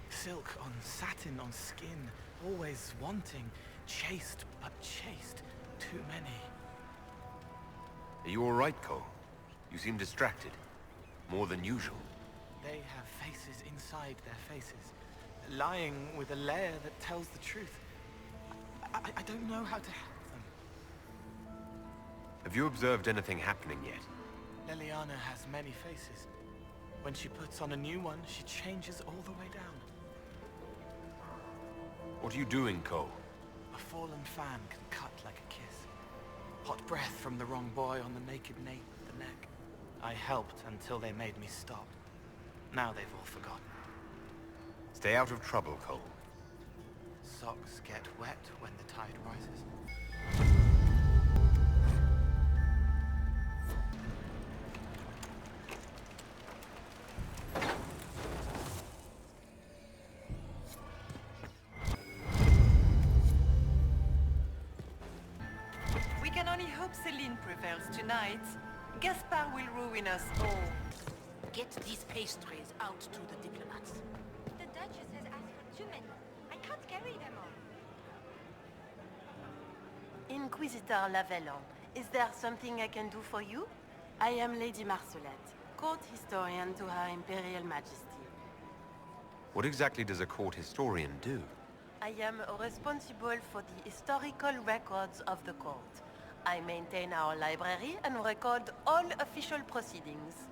L: Silk on satin on skin, always wanting, chaste but chaste, too many.
D: Are you all right, Cole? You seem distracted. More than usual.
L: They have faces inside their faces, lying with a layer that tells the truth. I don't know how to help them.
D: Have you observed anything happening yet?
L: Leliana has many faces. When she puts on a new one, she changes all the way down.
Q: What are you doing, Cole?
L: A fallen fan can cut like a kiss. Hot breath from the wrong boy on the naked nape of the neck. I helped until they made me stop. Now they've all forgotten.
Q: Stay out of trouble, Cole.
L: Socks get wet when the tide rises.
F: We can only hope Celine prevails tonight. Gaspard will ruin us all.
K: Get these pastries out to the diplomats.
H: The Duchess has asked for too many. I can't carry them all.
N: Inquisitor Lavellon, is there something I can do for you? I am Lady Marcelette, court historian to Her Imperial Majesty.
D: What exactly does a court historian do?
N: I am responsible for the historical records of the court. I maintain our library and record all official proceedings.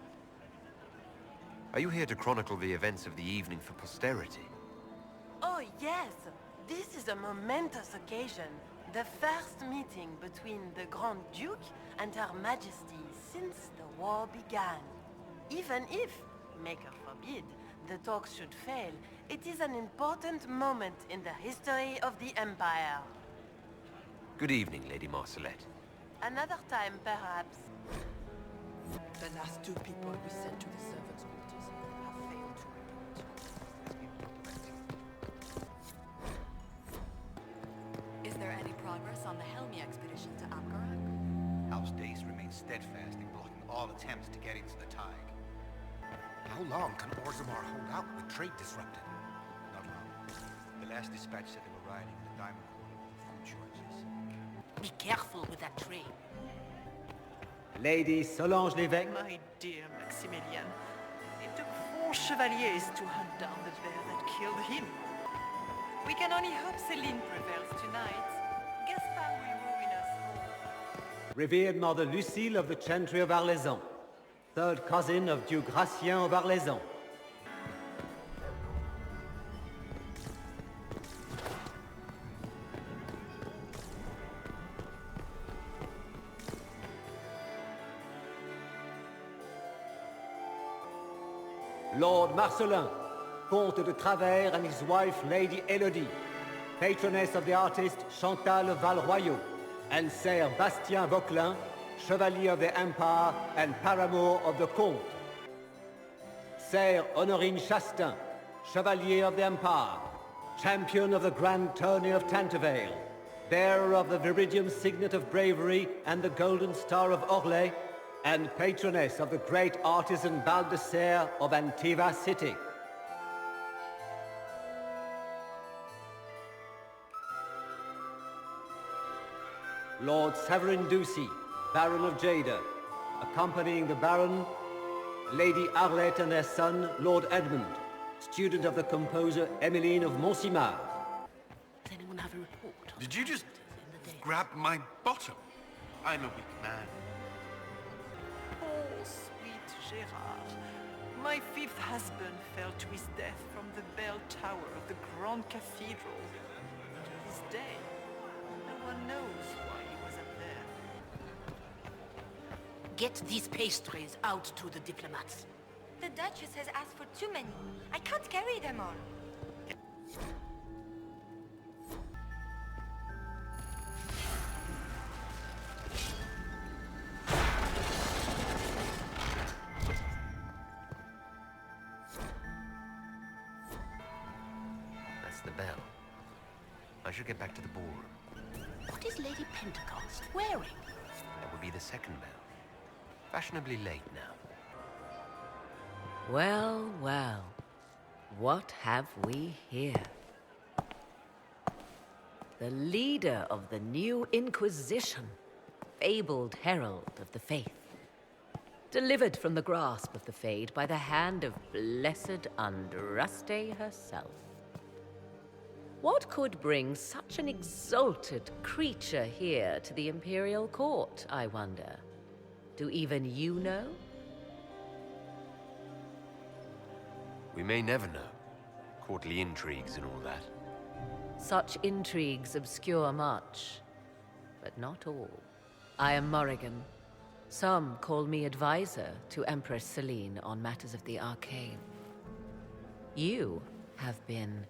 D: Are you here to chronicle the events of the evening for posterity?
N: Oh yes, this is a momentous occasion. The first meeting between the Grand Duke and Her Majesty since the war began. Even if, Maker forbid, the talks should fail, it is an important moment in the history of the Empire.
D: Good evening, Lady Marcelette.
N: Another time, perhaps.
J: The last two people we sent to the servants' quarters have failed to report.
B: Is there any progress on the Helmi expedition to Amgarak?
O: House Dace remains steadfast in blocking all attempts to get into the Tig. How long can Orzammar hold out with trade disrupted? Not long. The last dispatch said they were riding in the diamond quarter for food shortages.
K: Be careful with that train.
I: Lady Solange Lévesque.
P: My dear Maximilian, it took 4 chevaliers to hunt down the bear that killed him.
F: We can only hope Celine prevails tonight. Gaspard will ruin us all.
I: Revered Mother Lucille of the Chantry of Arlezon, third cousin of Duke Gratien of Arlezon. Lord Marcelin, Comte de Travers, and his wife Lady Elodie, patroness of the artist Chantal Valroyot, and Sir Bastien Vauquelin, Chevalier of the Empire and paramour of the Comte. Sir Honorine Chastain, Chevalier of the Empire, champion of the Grand Tourney of Tantervale, bearer of the Viridium Signet of Bravery and the Golden Star of Orlais, and patroness of the great artisan Baldassare of Antiva City. Lord Severin Ducey, Baron of Jada, accompanying the Baron, Lady Arlette and their son, Lord Edmund, student of the composer Emmeline of Montsimard.
K: Does anyone have a report?
A: Did you just grab my bottom? I'm a weak man.
P: Oh, sweet Gérard. My 5th husband fell to his death from the bell tower of the Grand Cathedral. To this day, no one knows why he was up there.
K: Get these pastries out to the diplomats.
H: The Duchess has asked for too many. I can't carry them all.
D: That's the bell. I should get back to the ballroom.
K: What is Lady Pentecost wearing?
D: That would be the second bell. Fashionably late now.
C: Well, well. What have we here? The leader of the new Inquisition, fabled herald of the faith. Delivered from the grasp of the Fade by the hand of blessed Andraste herself. What could bring such an exalted creature here to the Imperial Court, I wonder? Do even you know?
D: We may never know. Courtly intrigues and all that.
S: Such intrigues obscure much, but not all. I am Morrigan. Some call me advisor to Empress Celine on matters of the arcane. You have been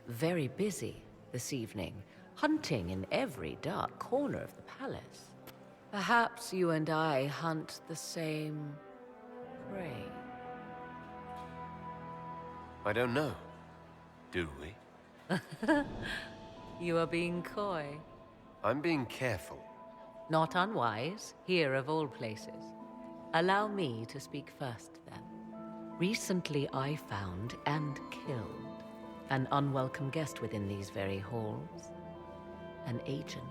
S: very busy this evening, hunting in every dark corner of the palace. Perhaps you and I hunt the same prey.
D: I don't know. Do we?
S: You are being coy.
D: I'm being careful.
S: Not unwise, here of all places. Allow me to speak first, then. Recently I found and killed an unwelcome guest within these very halls. An agent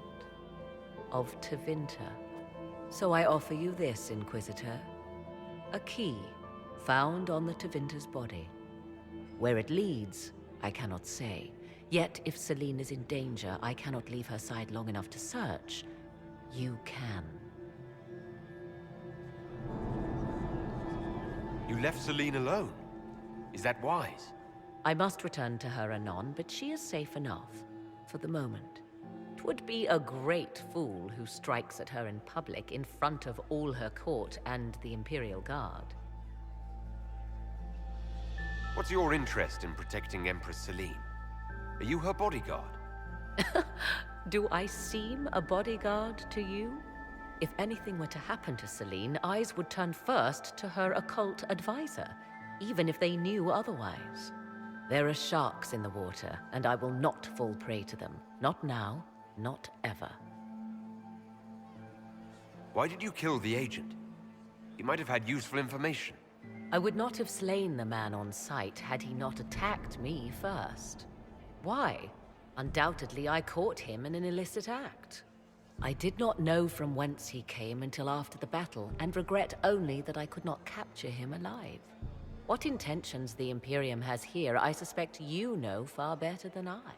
S: of Tevinter. So I offer you this, Inquisitor. A key found on the Tevinter's body. Where it leads, I cannot say. Yet if Celine is in danger, I cannot leave her side long enough to search. You can.
D: You left Celine alone? Is that wise?
S: I must return to her anon, but she is safe enough, for the moment. 'Twould be a great fool who strikes at her in public in front of all her court and the Imperial Guard.
D: What's your interest in protecting Empress Celine? Are you her bodyguard?
S: Do I seem a bodyguard to you? If anything were to happen to Celine, eyes would turn first to her occult advisor, even if they knew otherwise. There are sharks in the water, and I will not fall prey to them. Not now, not ever.
D: Why did you kill the agent? He might have had useful information.
S: I would not have slain the man on sight had he not attacked me first. Why? Undoubtedly, I caught him in an illicit act. I did not know from whence he came until after the battle, and regret only that I could not capture him alive. What intentions the Imperium has here, I suspect you know far better than I.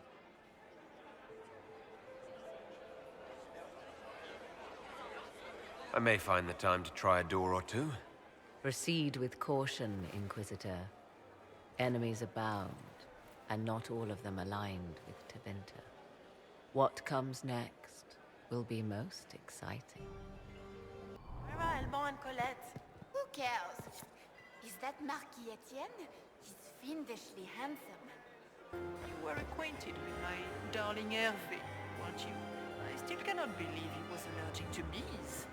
D: I may find the time to try a door or two.
S: Proceed with caution, Inquisitor. Enemies abound, and not all of them aligned with Tevinter. What comes next will be most exciting.
N: Where are Alban and Colette?
K: Who cares? Is that Marquis Etienne? He's fiendishly handsome.
F: You were acquainted with my darling Hervé, weren't you? I still cannot believe he was allergic to bees.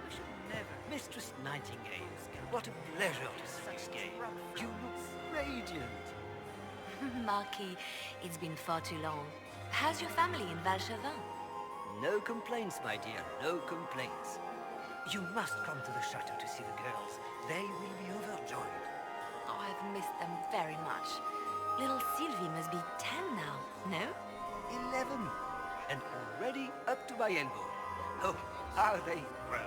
F: We should never...
I: Mistress Nightingale, what a pleasure to see you again. You look radiant.
C: Marquis, it's been far too long. How's your family in Valchevin?
I: No complaints, my dear, no complaints. You must come to the chateau to see the girls. They will be overjoyed.
C: Oh, I've missed them very much. Little Sylvie must be 10 now, no?
I: 11. And already up to my elbow. Oh, how they grow.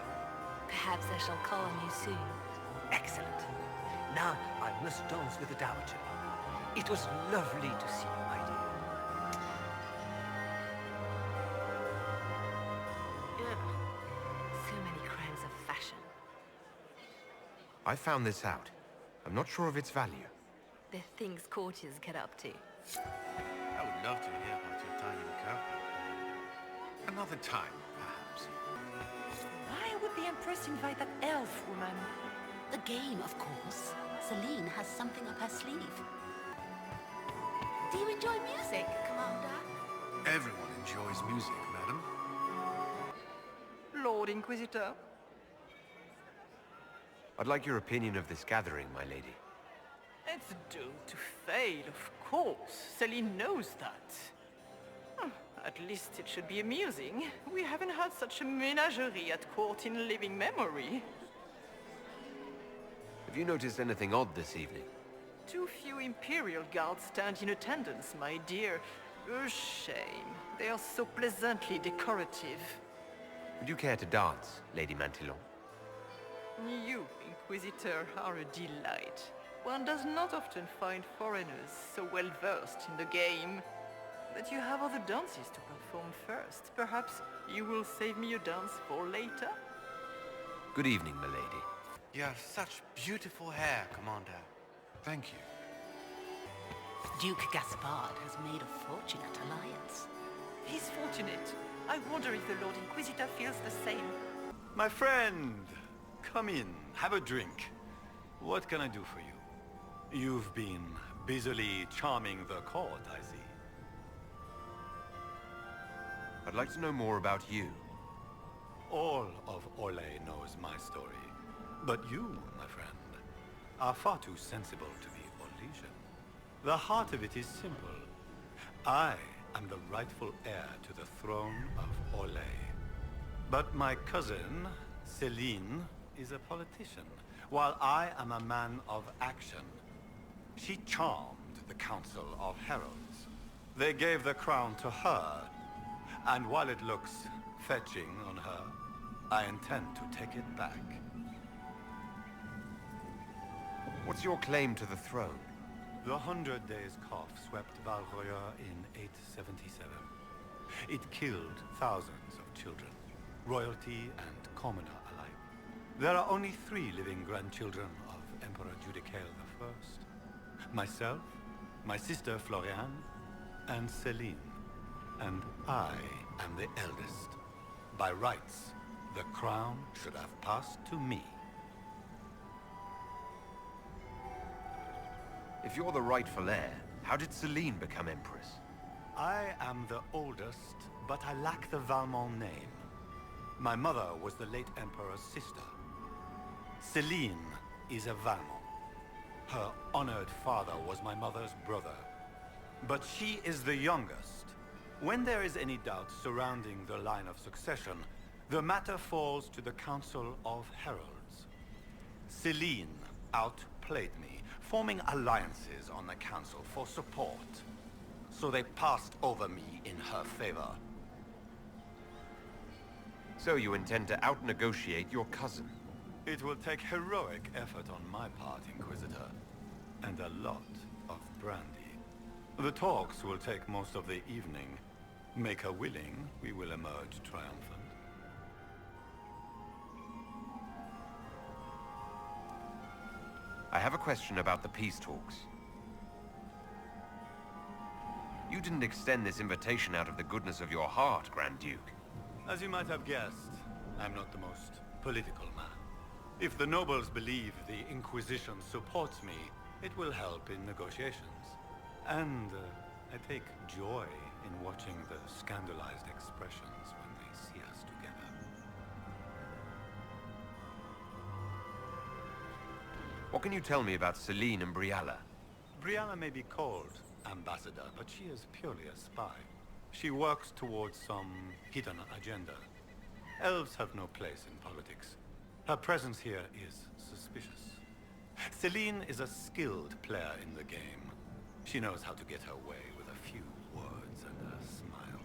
C: Perhaps I shall call on you soon.
I: Excellent. Now I must dance with the Dowager. It was lovely to see you, my dear.
C: So many crimes of fashion.
D: I found this out. I'm not sure of its value.
C: The things courtiers get up to.
O: I would love to hear about your time in Capri. Another time, perhaps.
F: Why would the Empress invite that elf woman?
K: The game, of course. Celine has something up her sleeve. Do you enjoy music, Commander?
Q: Everyone enjoys music, madam.
F: Lord Inquisitor.
D: I'd like your opinion of this gathering, my lady.
F: It's doomed to fail, of course. Celine knows that. At least it should be amusing. We haven't had such a menagerie at court in living memory.
D: Have you noticed anything odd this evening?
F: Too few Imperial guards stand in attendance, my dear. A shame. They are so pleasantly decorative.
D: Would you care to dance, Lady Mantillon?
F: You, Inquisitor, are a delight. One does not often find foreigners so well versed in the game. But you have other dances to perform first. Perhaps you will save me a dance for later?
D: Good evening, milady.
O: You have such beautiful hair, Commander.
Q: Thank you.
G: Duke Gaspard has made a fortunate alliance.
F: He's fortunate. I wonder if the Lord Inquisitor feels the same.
E: My friend, come in, have a drink. What can I do for you? You've been busily charming the court, I see.
D: I'd like to know more about you.
E: All of Orlais knows my story. But you, my friend, are far too sensible to be Orlesian. The heart of it is simple. I am the rightful heir to the throne of Orlais. But my cousin, Celine, is a politician, while I am a man of action. She charmed the Council of Heralds. They gave the crown to her, and while it looks fetching on her, I intend to take it back.
D: What's your claim to the throne?
E: The 100 Days Cough swept Val Royeaux in 877. It killed thousands of children, royalty and commoner alike. There are only 3 living grandchildren of Emperor Judicael I. Myself, my sister Floriane, and Celine. And I am the eldest. By rights, the crown should have passed to me.
D: If you're the rightful heir, how did Celine become Empress?
E: I am the oldest, but I lack the Valmont name. My mother was the late Emperor's sister. Celine is a Valmont. Her honored father was my mother's brother. But she is the youngest. When there is any doubt surrounding the line of succession, the matter falls to the Council of Heralds. Celine outplayed me, forming alliances on the Council for support. So they passed over me in her favor.
D: So you intend to out-negotiate your cousin?
E: It will take heroic effort on my part, Inquisitor, and a lot of brandy. The talks will take most of the evening. Make her willing, we will emerge triumphant.
D: I have a question about the peace talks. You didn't extend this invitation out of the goodness of your heart, Grand Duke.
E: As you might have guessed, I'm not the most political man. If the nobles believe the Inquisition supports me, it will help in negotiations. And I take joy in watching the scandalized expressions when they see us together.
D: What can you tell me about Celine and Brialla?
E: Brialla may be called ambassador, but she is purely a spy. She works towards some hidden agenda. Elves have no place in politics. Her presence here is suspicious. Celine is a skilled player in the game. She knows how to get her way with a few words and a smile.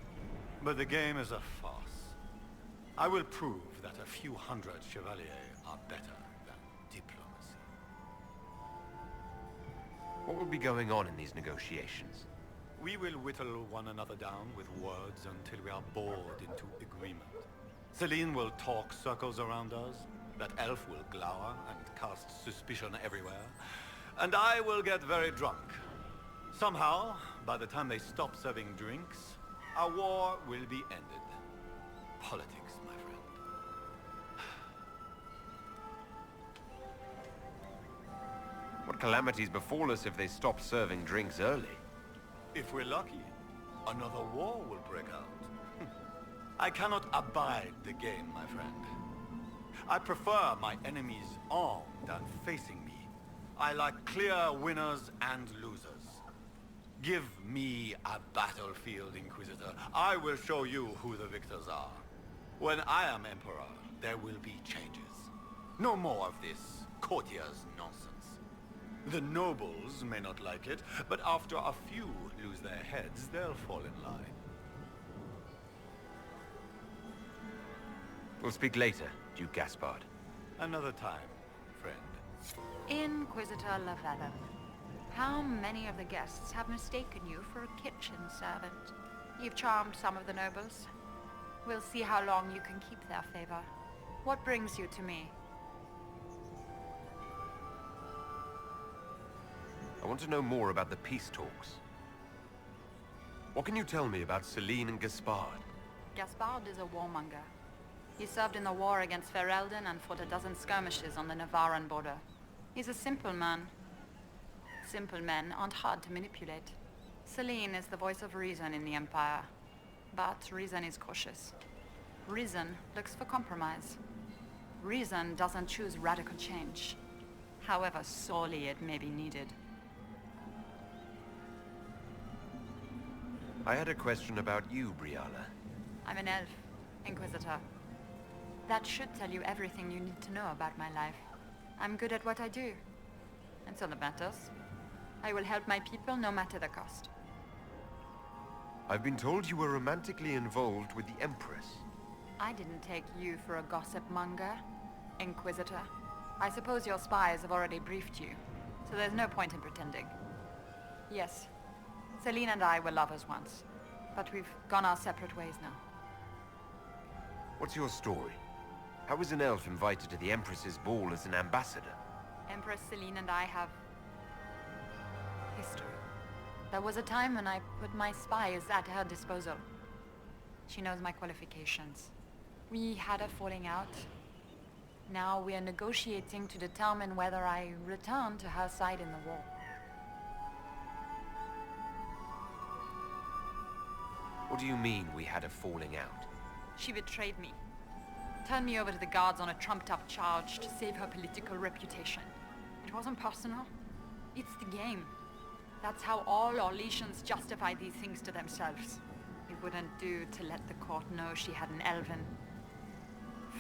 E: But the game is a farce. I will prove that a few hundred chevaliers are better than diplomacy.
D: What will be going on in these negotiations?
E: We will whittle one another down with words until we are bored into agreement. Celine will talk circles around us, that elf will glower and cast suspicion everywhere, and I will get very drunk. Somehow, by the time they stop serving drinks, our war will be ended. Politics, my friend.
D: What calamities befall us if they stop serving drinks early?
E: If we're lucky, another war will break out. I cannot abide the game, my friend. I prefer my enemies armed and facing me. I like clear winners and losers. Give me a battlefield, Inquisitor. I will show you who the victors are. When I am Emperor, there will be changes. No more of this courtier's nonsense. The nobles may not like it, but after a few lose their heads, they'll fall in line.
D: We'll speak later, Duke Gaspard.
E: Another time, friend.
B: Inquisitor Lavallum, how many of the guests have mistaken you for a kitchen servant? You've charmed some of the nobles. We'll see how long you can keep their favor. What brings you to me?
D: I want to know more about the peace talks. What can you tell me about Celine and Gaspard?
R: Gaspard is a warmonger. He served in the war against Ferelden and fought a dozen skirmishes on the Navarran border. He's a simple man. Simple men aren't hard to manipulate. Celine is the voice of reason in the Empire. But reason is cautious. Reason looks for compromise. Reason doesn't choose radical change, however sorely it may be needed.
D: I had a question about you, Briala.
R: I'm an elf, Inquisitor. That should tell you everything you need to know about my life. I'm good at what I do. And so that matters. I will help my people no matter the cost.
D: I've been told you were romantically involved with the Empress.
R: I didn't take you for a gossip monger, Inquisitor. I suppose your spies have already briefed you, so there's no point in pretending. Yes, Celine and I were lovers once, but we've gone our separate ways now.
D: What's your story? How was an elf invited to the Empress's ball as an ambassador?
R: Empress Celine and I have history. There was a time when I put my spies at her disposal. She knows my qualifications. We had a falling out. Now we are negotiating to determine whether I return to her side in the war.
D: What do you mean we had a falling out?
R: She betrayed me. Turned me over to the guards on a trumped-up charge to save her political reputation. It wasn't personal. It's the game. That's how all Orlesians justify these things to themselves. It wouldn't do to let the court know she had an elven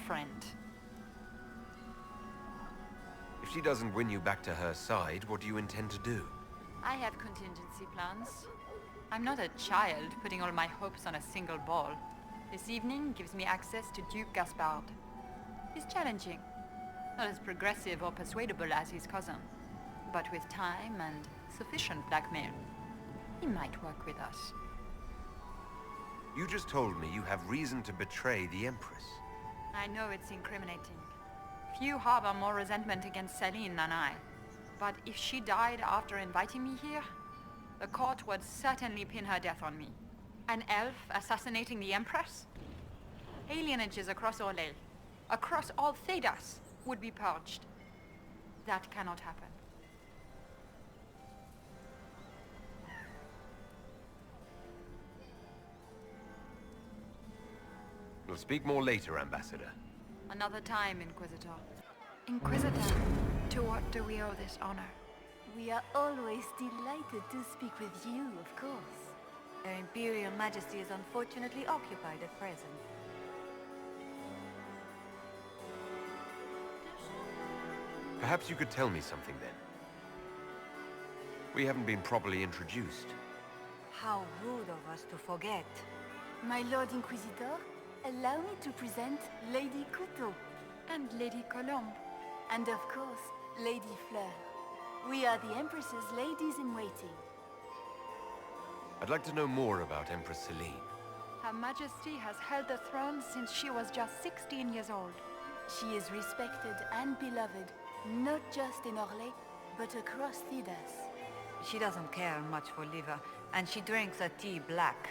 R: friend.
D: If she doesn't win you back to her side, what do you intend to do?
R: I have contingency plans. I'm not a child putting all my hopes on a single ball. This evening gives me access to Duke Gaspard. He's challenging. Not as progressive or persuadable as his cousin. But with time and sufficient blackmail, he might work with us.
D: You just told me you have reason to betray the Empress.
R: I know it's incriminating. Few harbor more resentment against Celine than I. But if she died after inviting me here, the court would certainly pin her death on me. An elf assassinating the Empress? Alienages across Orlais, across all Thedas, would be purged. That cannot happen.
D: We'll speak more later, Ambassador.
R: Another time, Inquisitor. Inquisitor, to what do we owe this honor?
H: We are always delighted to speak with you, of course. Her Imperial Majesty is unfortunately occupied at present.
D: Perhaps you could tell me something then. We haven't been properly introduced.
H: How rude of us to forget. My Lord Inquisitor, allow me to present Lady Couteau.
R: And Lady Colombe.
H: And of course, Lady Fleur. We are the Empress's ladies-in-waiting.
D: I'd like to know more about Empress Celine.
R: Her Majesty has held the throne since she was just 16 years old.
H: She is respected and beloved, not just in Orlais, but across Thedas. She doesn't care much for liver, and she drinks her tea black.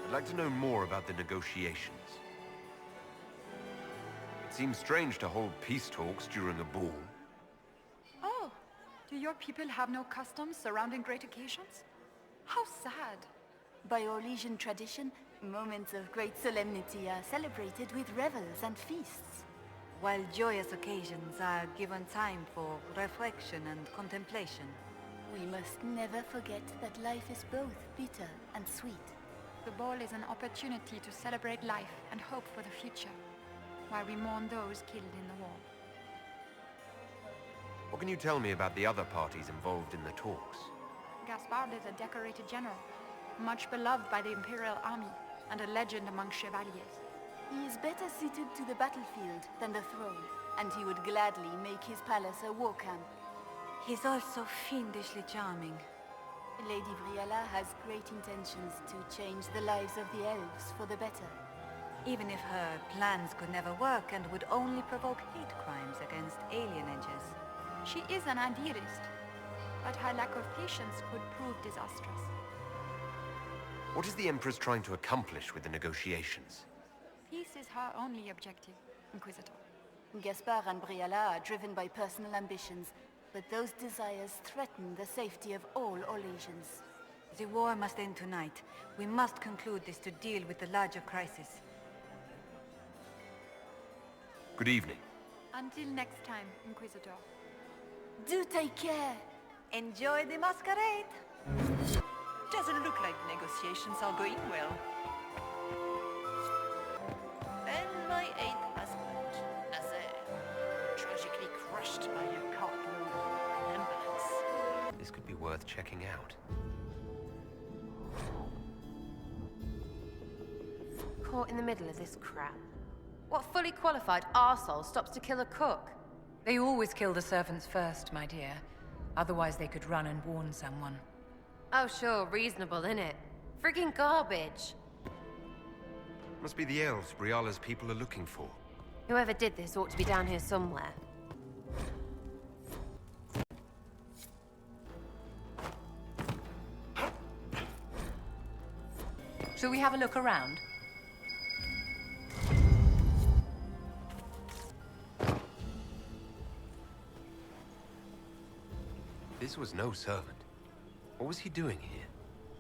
D: I'd like to know more about the negotiations. It seems strange to hold peace talks during a ball.
R: Oh, do your people have no customs surrounding great occasions? How sad.
H: By Orlesian tradition, moments of great solemnity are celebrated with revels and feasts, while joyous occasions are given time for reflection and contemplation. We must never forget that life is both bitter and sweet.
R: The ball is an opportunity to celebrate life and hope for the future, while we mourn those killed in the war.
D: What can you tell me about the other parties involved in the talks?
R: Gaspard is a decorated general, much beloved by the Imperial Army, and a legend among chevaliers.
H: He is better suited to the battlefield than the throne, and he would gladly make his palace a war camp. He's also fiendishly charming. Lady Briala has great intentions to change the lives of the elves for the better. Even if her plans could never work and would only provoke hate crimes against alienages.
R: She is an idealist, but her lack of patience could prove disastrous.
D: What is the Empress trying to accomplish with the negotiations?
R: Peace is her only objective, Inquisitor.
G: Gaspard and Briala are driven by personal ambitions, but those desires threaten the safety of all Olesians.
H: The war must end tonight. We must conclude this to deal with the larger crisis.
D: Good evening.
R: Until next time, Inquisitor.
G: Do take care.
H: Enjoy the masquerade.
F: Doesn't look like negotiations are going well. Then my eighth husband, Nazaire, tragically crushed by a cartload of ambulance.
D: This could be worth checking out.
T: Caught in the middle of this crap. What fully qualified arsehole stops to kill a cook?
U: They always kill the servants first, my dear. Otherwise they could run and warn someone.
T: Oh sure, reasonable, innit? Friggin' garbage.
D: Must be the elves Briala's people are looking for.
T: Whoever did this ought to be down here somewhere.
U: Shall we have a look around?
D: This was no servant. What was he doing here?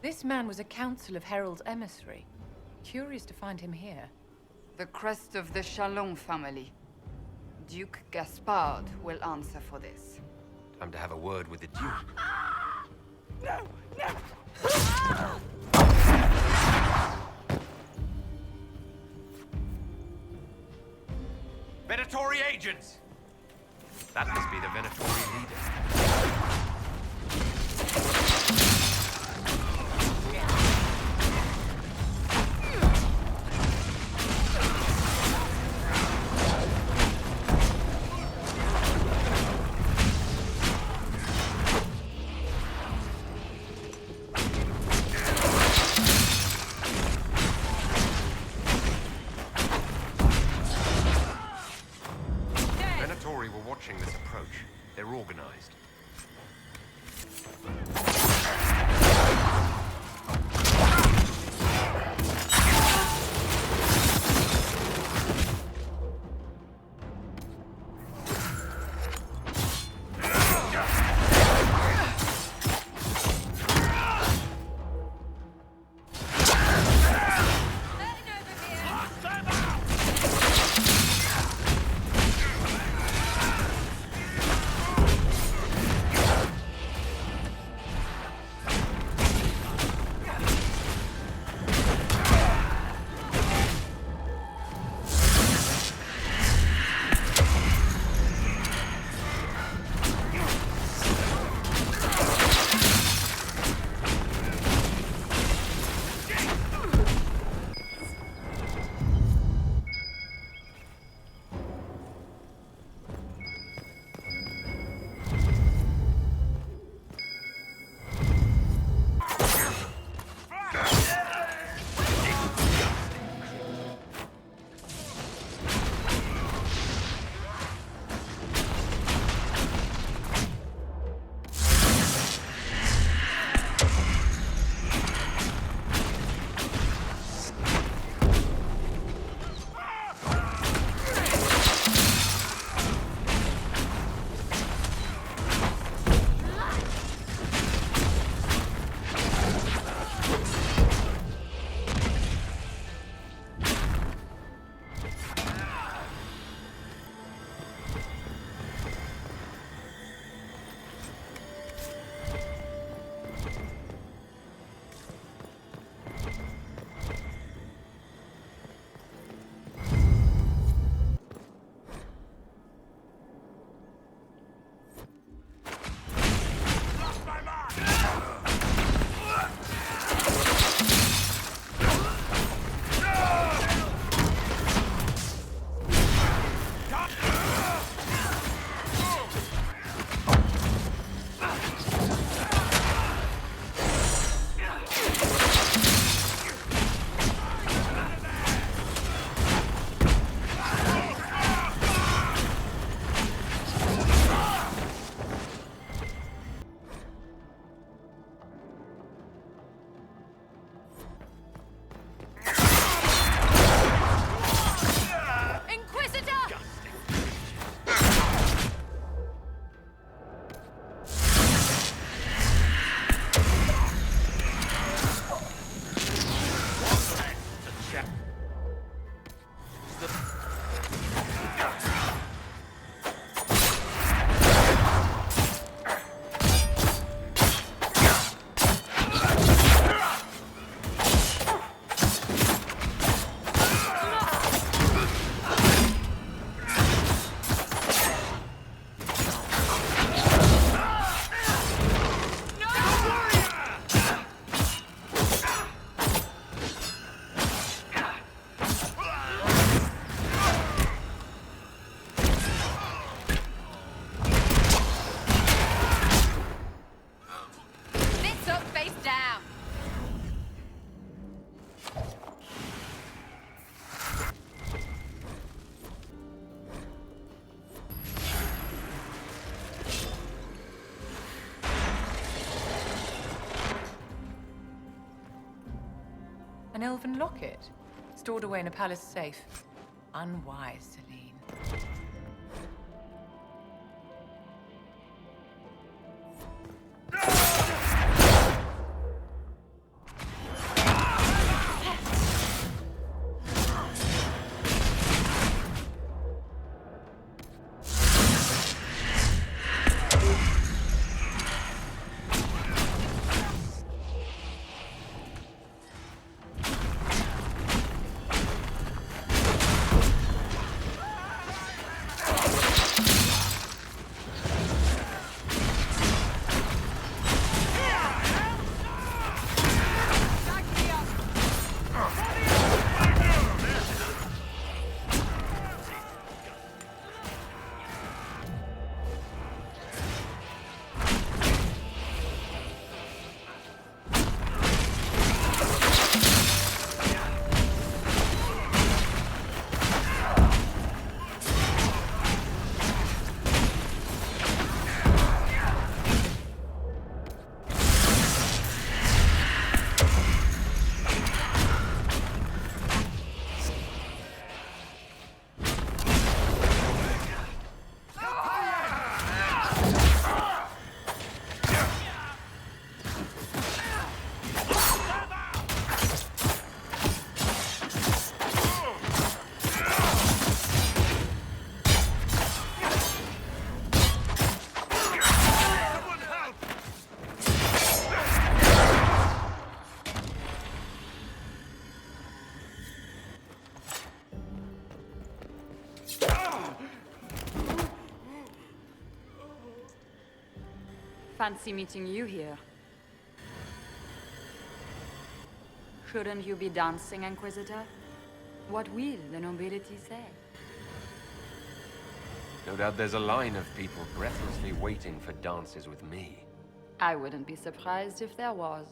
U: This man was a council of Herald's emissary. Curious to find him here.
W: The crest of the Chalon family. Duke Gaspard will answer for this.
D: Time to have a word with the Duke.
W: No! No!
D: Venatori agents! That must be the Venatori leader. Venatori were watching this approach. They're organized.
U: An elven locket, stored away in a palace safe. Unwise, Celine.
R: Fancy meeting you here. Shouldn't you be dancing, Inquisitor? What will the nobility say?
D: No doubt there's a line of people breathlessly waiting for dances with me.
R: I wouldn't be surprised if there was.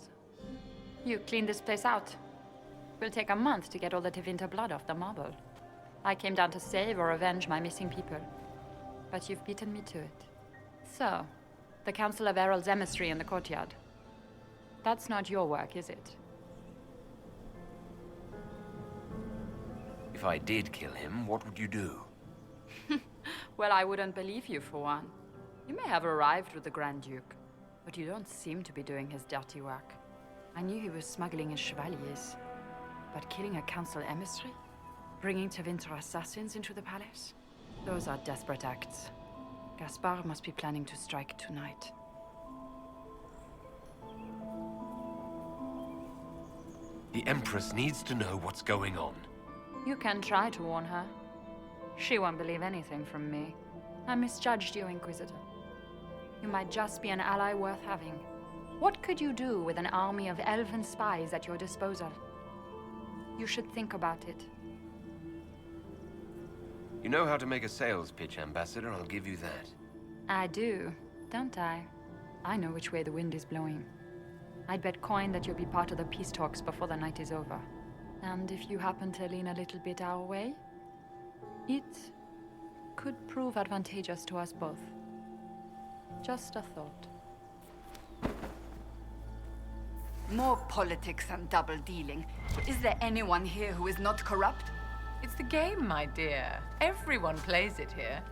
R: You cleaned this place out. Will take a month to get all the Tevinter blood off the marble. I came down to save or avenge my missing people. But you've beaten me to it. So, the Council of Herald's emissary in the courtyard. That's not your work, is it?
D: If I did kill him, what would you do?
R: Well, I wouldn't believe you, for one. You may have arrived with the Grand Duke, but you don't seem to be doing his dirty work. I knew he was smuggling his chevaliers. But killing a council emissary? Bringing Tevinter assassins into the palace? Those are desperate acts. Gaspard must be planning to strike tonight.
D: The Empress needs to know what's going on.
R: You can try to warn her. She won't believe anything from me. I misjudged you, Inquisitor. You might just be an ally worth having. What could you do with an army of elven spies at your disposal? You should think about it.
D: You know how to make a sales pitch, Ambassador, I'll give you that.
R: I do, don't I? I know which way the wind is blowing. I'd bet coin that you'll be part of the peace talks before the night is over. And if you happen to lean a little bit our way, it could prove advantageous to us both. Just a thought.
W: More politics and double-dealing. Is there anyone here who is not corrupt?
U: It's the game, my dear. Everyone plays it here.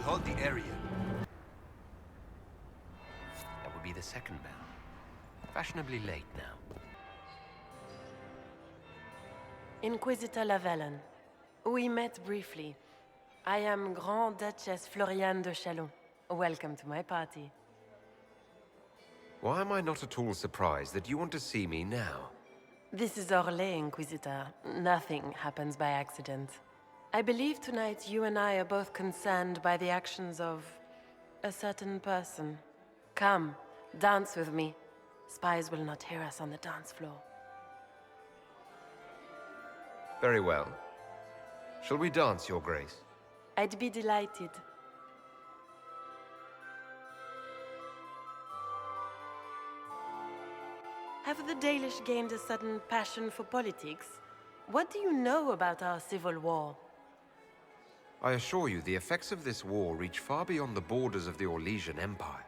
O: Hold the area.
D: That would be the second bell. Fashionably late now.
N: Inquisitor Lavellen. We met briefly. I am Grand Duchess Floriane de Chalon. Welcome to my party.
D: Why am I not at all surprised that you want to see me now?
N: This is Orlais, Inquisitor. Nothing happens by accident. I believe tonight you and I are both concerned by the actions of a certain person. Come, dance with me. Spies will not hear us on the dance floor.
D: Very well. Shall we dance, Your Grace?
N: I'd be delighted. Have the Dalish gained a sudden passion for politics? What do you know about our civil war?
D: I assure you, the effects of this war reach far beyond the borders of the Orlesian Empire.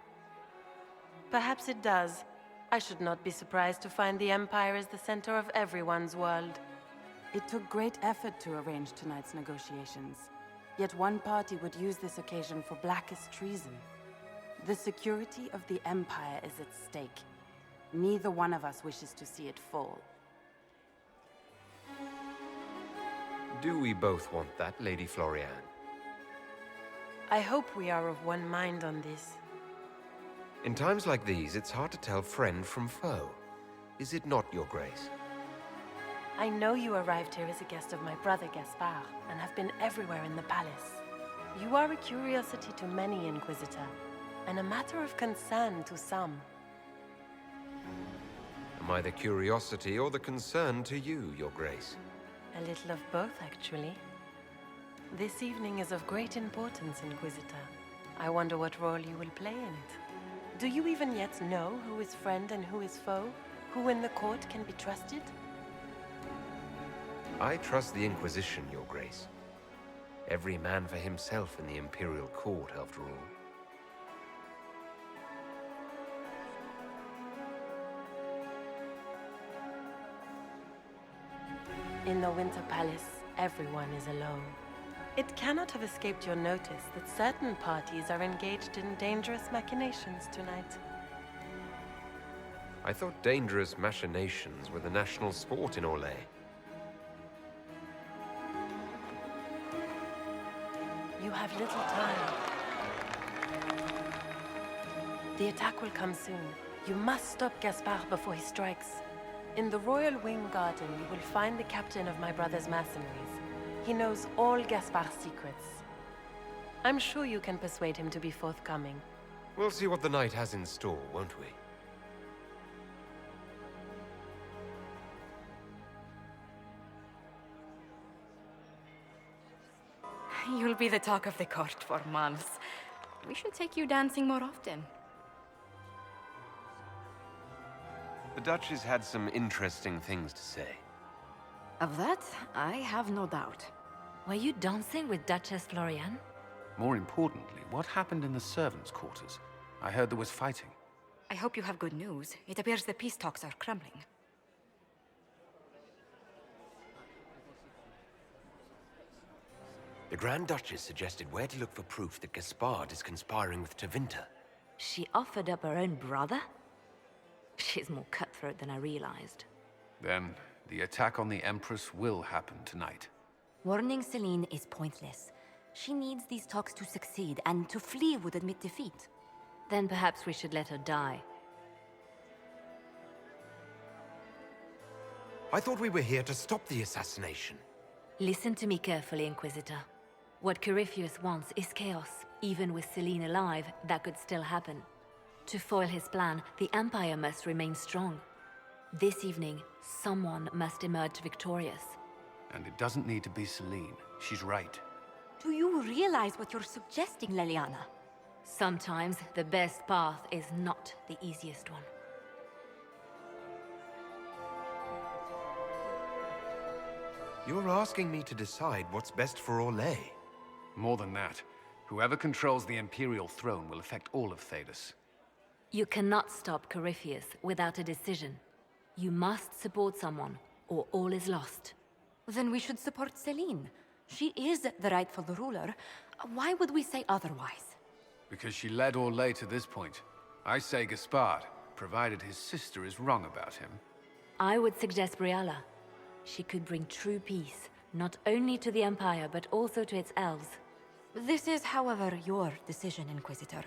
N: Perhaps it does. I should not be surprised to find the Empire is the center of everyone's world.
L: It took great effort to arrange tonight's negotiations. Yet one party would use this occasion for blackest treason. The security of the Empire is at stake. Neither one of us wishes to see it fall.
D: Do we both want that, Lady Florian?
N: I hope we are of one mind on this.
D: In times like these, it's hard to tell friend from foe. Is it not, Your Grace?
N: I know you arrived here as a guest of my brother Gaspard, and have been everywhere in the palace. You are a curiosity to many, Inquisitor, and a matter of concern to some.
D: Am I the curiosity or the concern to you, Your Grace?
N: A little of both, actually. This evening is of great importance, Inquisitor. I wonder what role you will play in it. Do you even yet know who is friend and who is foe? Who in the court can be trusted?
D: I trust the Inquisition, Your Grace. Every man for himself in the Imperial Court, after all.
N: In the Winter Palace, everyone is alone. It cannot have escaped your notice that certain parties are engaged in dangerous machinations tonight.
D: I thought dangerous machinations were the national sport in Orlais.
N: You have little time. The attack will come soon. You must stop Gaspard before he strikes. In the Royal Wing Garden, you will find the captain of my brother's mercenaries. He knows all Gaspard's secrets. I'm sure you can persuade him to be forthcoming.
D: We'll see what the night has in store, won't we?
B: You'll be the talk of the court for months. We should take you dancing more often.
D: The Duchess had some interesting things to say.
B: Of that, I have no doubt.
C: Were you dancing with Duchess Florian?
A: More importantly, what happened in the servants' quarters? I heard there was fighting.
B: I hope you have good news. It appears the peace talks are crumbling.
D: The Grand Duchess suggested where to look for proof that Gaspard is conspiring with Tevinter.
C: She offered up her own brother? She's more cutthroat than I realized.
A: Then, the attack on the Empress will happen tonight.
B: Warning Celine is pointless. She needs these talks to succeed, and to flee would admit defeat.
C: Then perhaps we should let her die.
D: I thought we were here to stop the assassination.
C: Listen to me carefully, Inquisitor. What Corypheus wants is chaos. Even with Celine alive, that could still happen. To foil his plan, the Empire must remain strong. This evening, someone must emerge victorious.
A: And it doesn't need to be Celine. She's right.
B: Do you realize what you're suggesting, Leliana?
C: Sometimes the best path is not the easiest one.
D: You're asking me to decide what's best for Orlais.
A: More than that, whoever controls the Imperial throne will affect all of Thedas.
C: You cannot stop Corypheus without a decision. You must support someone, or all is lost.
B: Then we should support Celine. She is the rightful ruler. Why would we say otherwise?
A: Because she led Orlais to this point. I say Gaspard, provided his sister is wrong about him.
C: I would suggest Briala. She could bring true peace, not only to the Empire, but also to its elves.
B: This is, however, your decision, Inquisitor,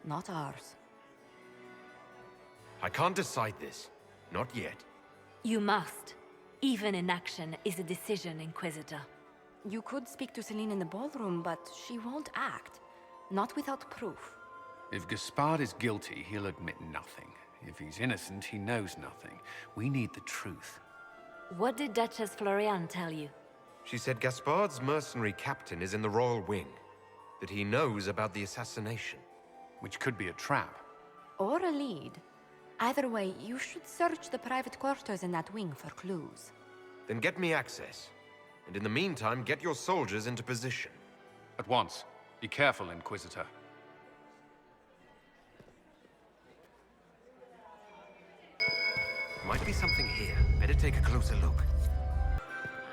B: not ours.
D: I can't decide this. Not yet.
C: You must. Even inaction is a decision, Inquisitor.
B: You could speak to Celine in the ballroom, but she won't act. Not without proof.
A: If Gaspard is guilty, he'll admit nothing. If he's innocent, he knows nothing. We need the truth.
C: What did Duchess Florian tell you?
D: She said Gaspard's mercenary captain is in the Royal Wing. That he knows about the assassination.
A: Which could be a trap.
B: Or a lead. Either way, you should search the private quarters in that wing for clues.
D: Then get me access. And in the meantime, get your soldiers into position.
A: At once. Be careful, Inquisitor.
D: Might be something here. Better take a closer look.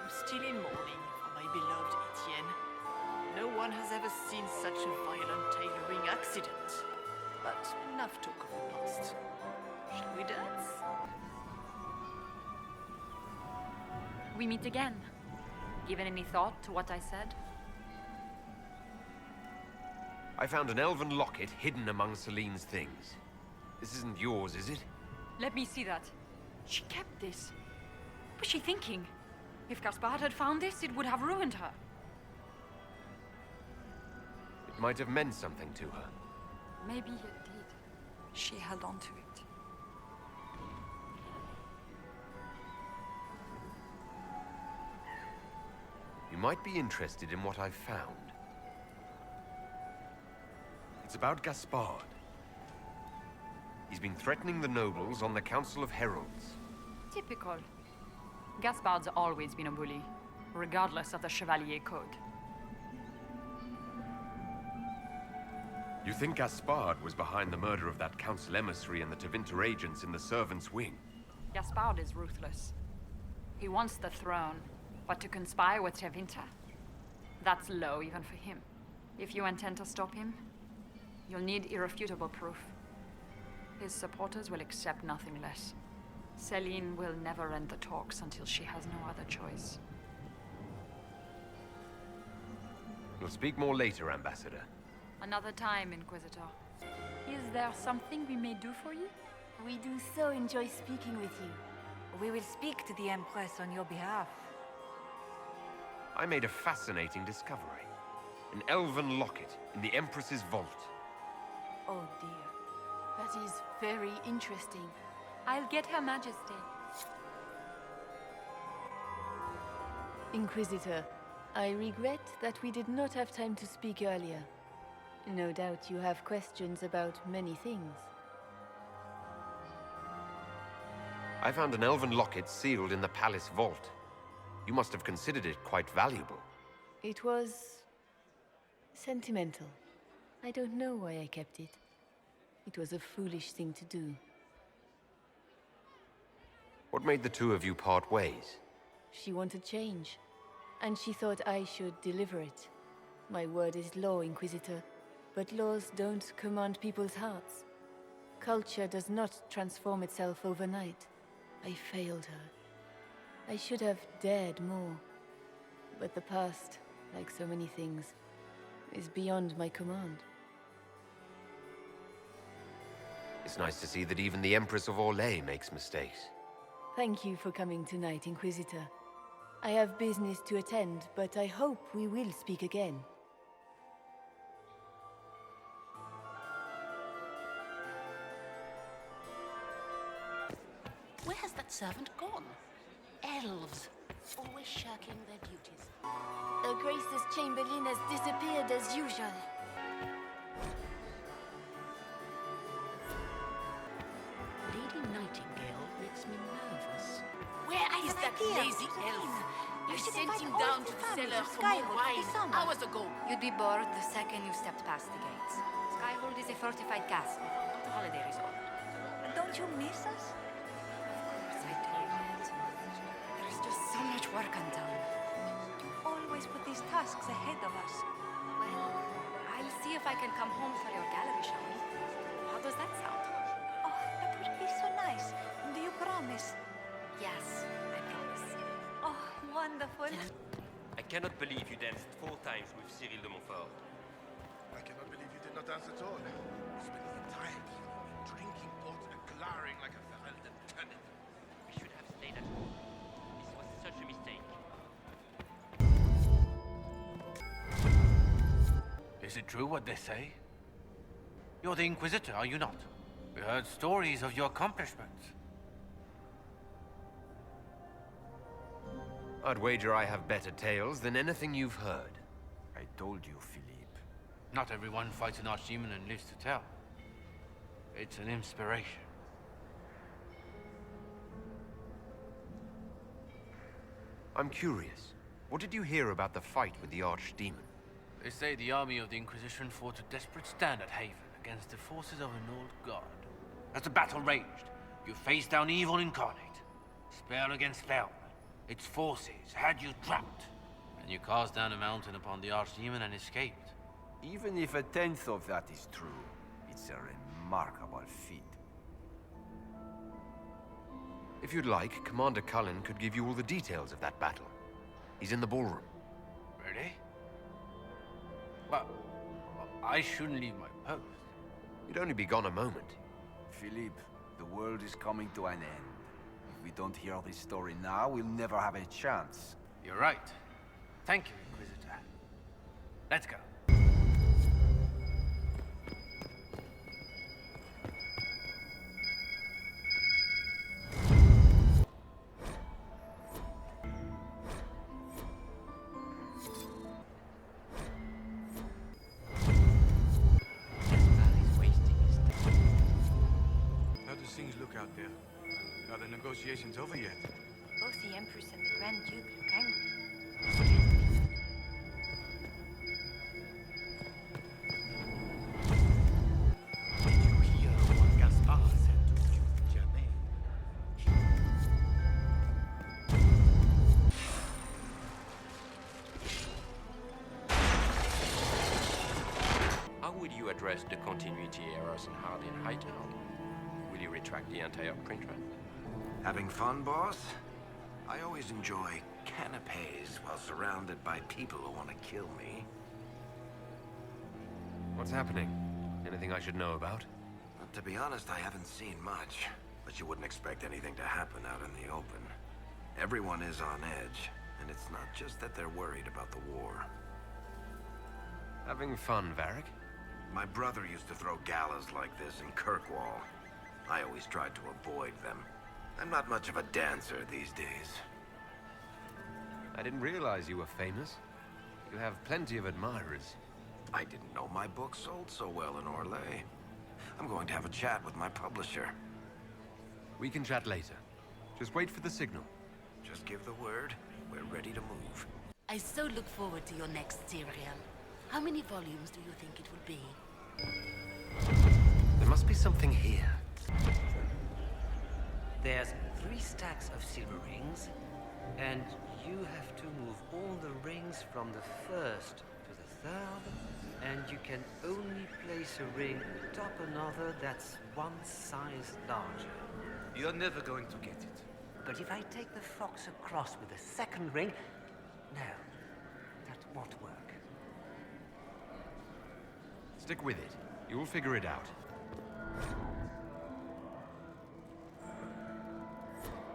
F: I'm still in mourning for my beloved Etienne. No one has ever seen such a violent tailoring accident. But enough talk of the past. Shall we dance?
R: We meet again. Given any thought to what I said?
D: I found an elven locket hidden among Celine's things. This isn't yours, is it?
R: Let me see that. She kept this. What was she thinking? If Gaspard had found this, it would have ruined her.
D: It might have meant something to her.
R: Maybe it did. She held on to it.
D: You might be interested in what I've found. It's about Gaspard. He's been threatening the nobles on the Council of Heralds.
R: Typical. Gaspard's always been a bully, regardless of the Chevalier Code.
D: You think Gaspard was behind the murder of that Council emissary and the Tevinter agents in the Servants' Wing?
R: Gaspard is ruthless. He wants the throne, but to conspire with Tevinter? That's low even for him. If you intend to stop him, you'll need irrefutable proof. His supporters will accept nothing less. Celine will never end the talks until she has no other choice.
D: We'll speak more later, Ambassador.
R: Another time, Inquisitor. Is there something we may do for you?
G: We do so enjoy speaking with you.
H: We will speak to the Empress on your behalf.
D: I made a fascinating discovery. An elven locket in the Empress's vault.
G: Oh dear. That is very interesting.
R: I'll get Her Majesty.
J: Inquisitor, I regret that we did not have time to speak earlier. No doubt you have questions about many things.
D: I found an elven locket sealed in the palace vault. You must have considered it quite valuable.
J: It was sentimental. I don't know why I kept it. It was a foolish thing to do.
D: What made the two of you part ways?
J: She wanted change, and she thought I should deliver it. My word is law, Inquisitor, but laws don't command people's hearts. Culture does not transform itself overnight. I failed her. I should have dared more. But the past, like so many things, is beyond my command.
D: It's nice to see that even the Empress of Orlais makes mistakes.
J: Thank you for coming tonight, Inquisitor. I have business to attend, but I hope we will speak again.
K: Where has that servant gone? Elves, always shirking their duties. Her Grace's Chamberlain has disappeared as usual.
M: Lady Nightingale makes me nervous.
K: Where is that lazy elf? I sent him down to the cellar for more wine hours ago.
B: You'd be bored the second you stepped past the gates. Skyhold is a fortified castle, not a holiday resort.
H: Don't you miss us?
B: Of course I don't. There's just so much work undone.
H: You always put these tasks ahead of us.
B: Well, I'll see if I can come home for your gallery show. How does that sound?
H: Oh, that would be so nice. Do you promise?
B: Yes, I promise.
H: Oh, wonderful.
V: I cannot believe you danced 4 times with Cyril de Montfort.
O: I cannot believe you did not dance at all. Spending the entire evening drinking port and glowering like a Ferelden turnip.
V: We should have stayed Inquisitor. This was such a mistake.
A: Is it true what they say? You're the Inquisitor, are you not? We heard stories of your accomplishments.
D: I'd wager I have better tales than anything you've heard.
I: I told you, Philippe.
A: Not everyone fights an archdemon and lives to tell. It's an inspiration.
D: I'm curious. What did you hear about the fight with the archdemon?
A: They say the army of the Inquisition fought a desperate stand at Haven against the forces of an old god. As the battle raged, you faced down evil incarnate. Spell against spell. Its forces had you trapped. And you cast down a mountain upon the archdemon and escaped.
I: Even if a tenth of that is true, it's a remarkable feat.
D: If you'd like, Commander Cullen could give you all the details of that battle. He's in the ballroom.
A: Really? Well, I shouldn't leave my post.
D: You'd only be gone a moment.
I: Philippe, the world is coming to an end. If we don't hear this story now, we'll never have a chance.
A: You're right. Thank you, Inquisitor. Let's go.
P: How do things look out there? Are the negotiations over yet?
H: Both the Empress and the Grand Duke look angry.
E: Did you hear what Gaspard said to Duke Germain?
V: How will you address the continuity errors in Hardin Hightown? Will you retract the entire print run?
S: Having fun, boss? I always enjoy canapes while surrounded by people who want to kill me.
D: What's happening? Anything I should know about?
S: To be honest, I haven't seen much. But you wouldn't expect anything to happen out in the open. Everyone is on edge, and it's not just that they're worried about the war.
D: Having fun, Varric?
S: My brother used to throw galas like this in Kirkwall. I always tried to avoid them. I'm not much of a dancer these days.
D: I didn't realize you were famous. You have plenty of admirers.
S: I didn't know my book sold so well in Orlais. I'm going to have a chat with my publisher.
D: We can chat later. Just wait for the signal.
S: Just give the word. We're ready to move.
K: I so look forward to your next serial. How many volumes do you think it will be?
D: There must be something here.
X: There's 3 stacks of silver rings, and you have to move all the rings from the first to the third, and you can only place a ring atop another that's 1 size larger. You're never going to get it. But if I take the fox across with a second ring, no, that won't work.
D: Stick with it. You'll figure it out.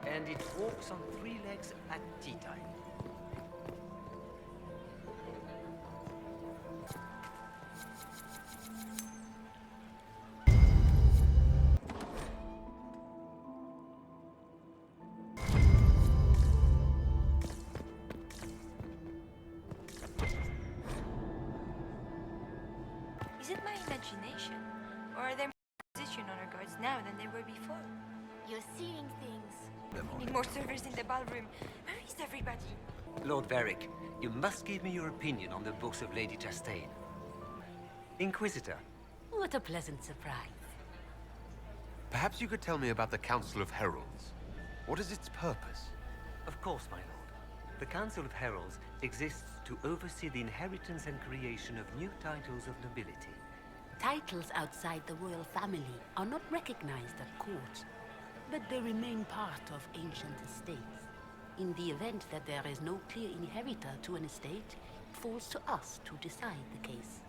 X: And it walks on 3 legs at tea time.
H: Is it my imagination? Or are there more Inquisition honor guards now than there were before?
K: You're seeing things.
H: We need more servers in the ballroom. Where is everybody?
X: Lord Varric, you must give me your opinion on the books of Lady Chastain. Inquisitor.
K: What a pleasant surprise.
D: Perhaps you could tell me about the Council of Heralds. What is its purpose?
X: Of course, my lord. The Council of Heralds exists to oversee the inheritance and creation of new titles of nobility.
K: Titles outside the royal family are not recognized at court, but they remain part of ancient estates. In the event that there is no clear inheritor to an estate, it falls to us to decide the case.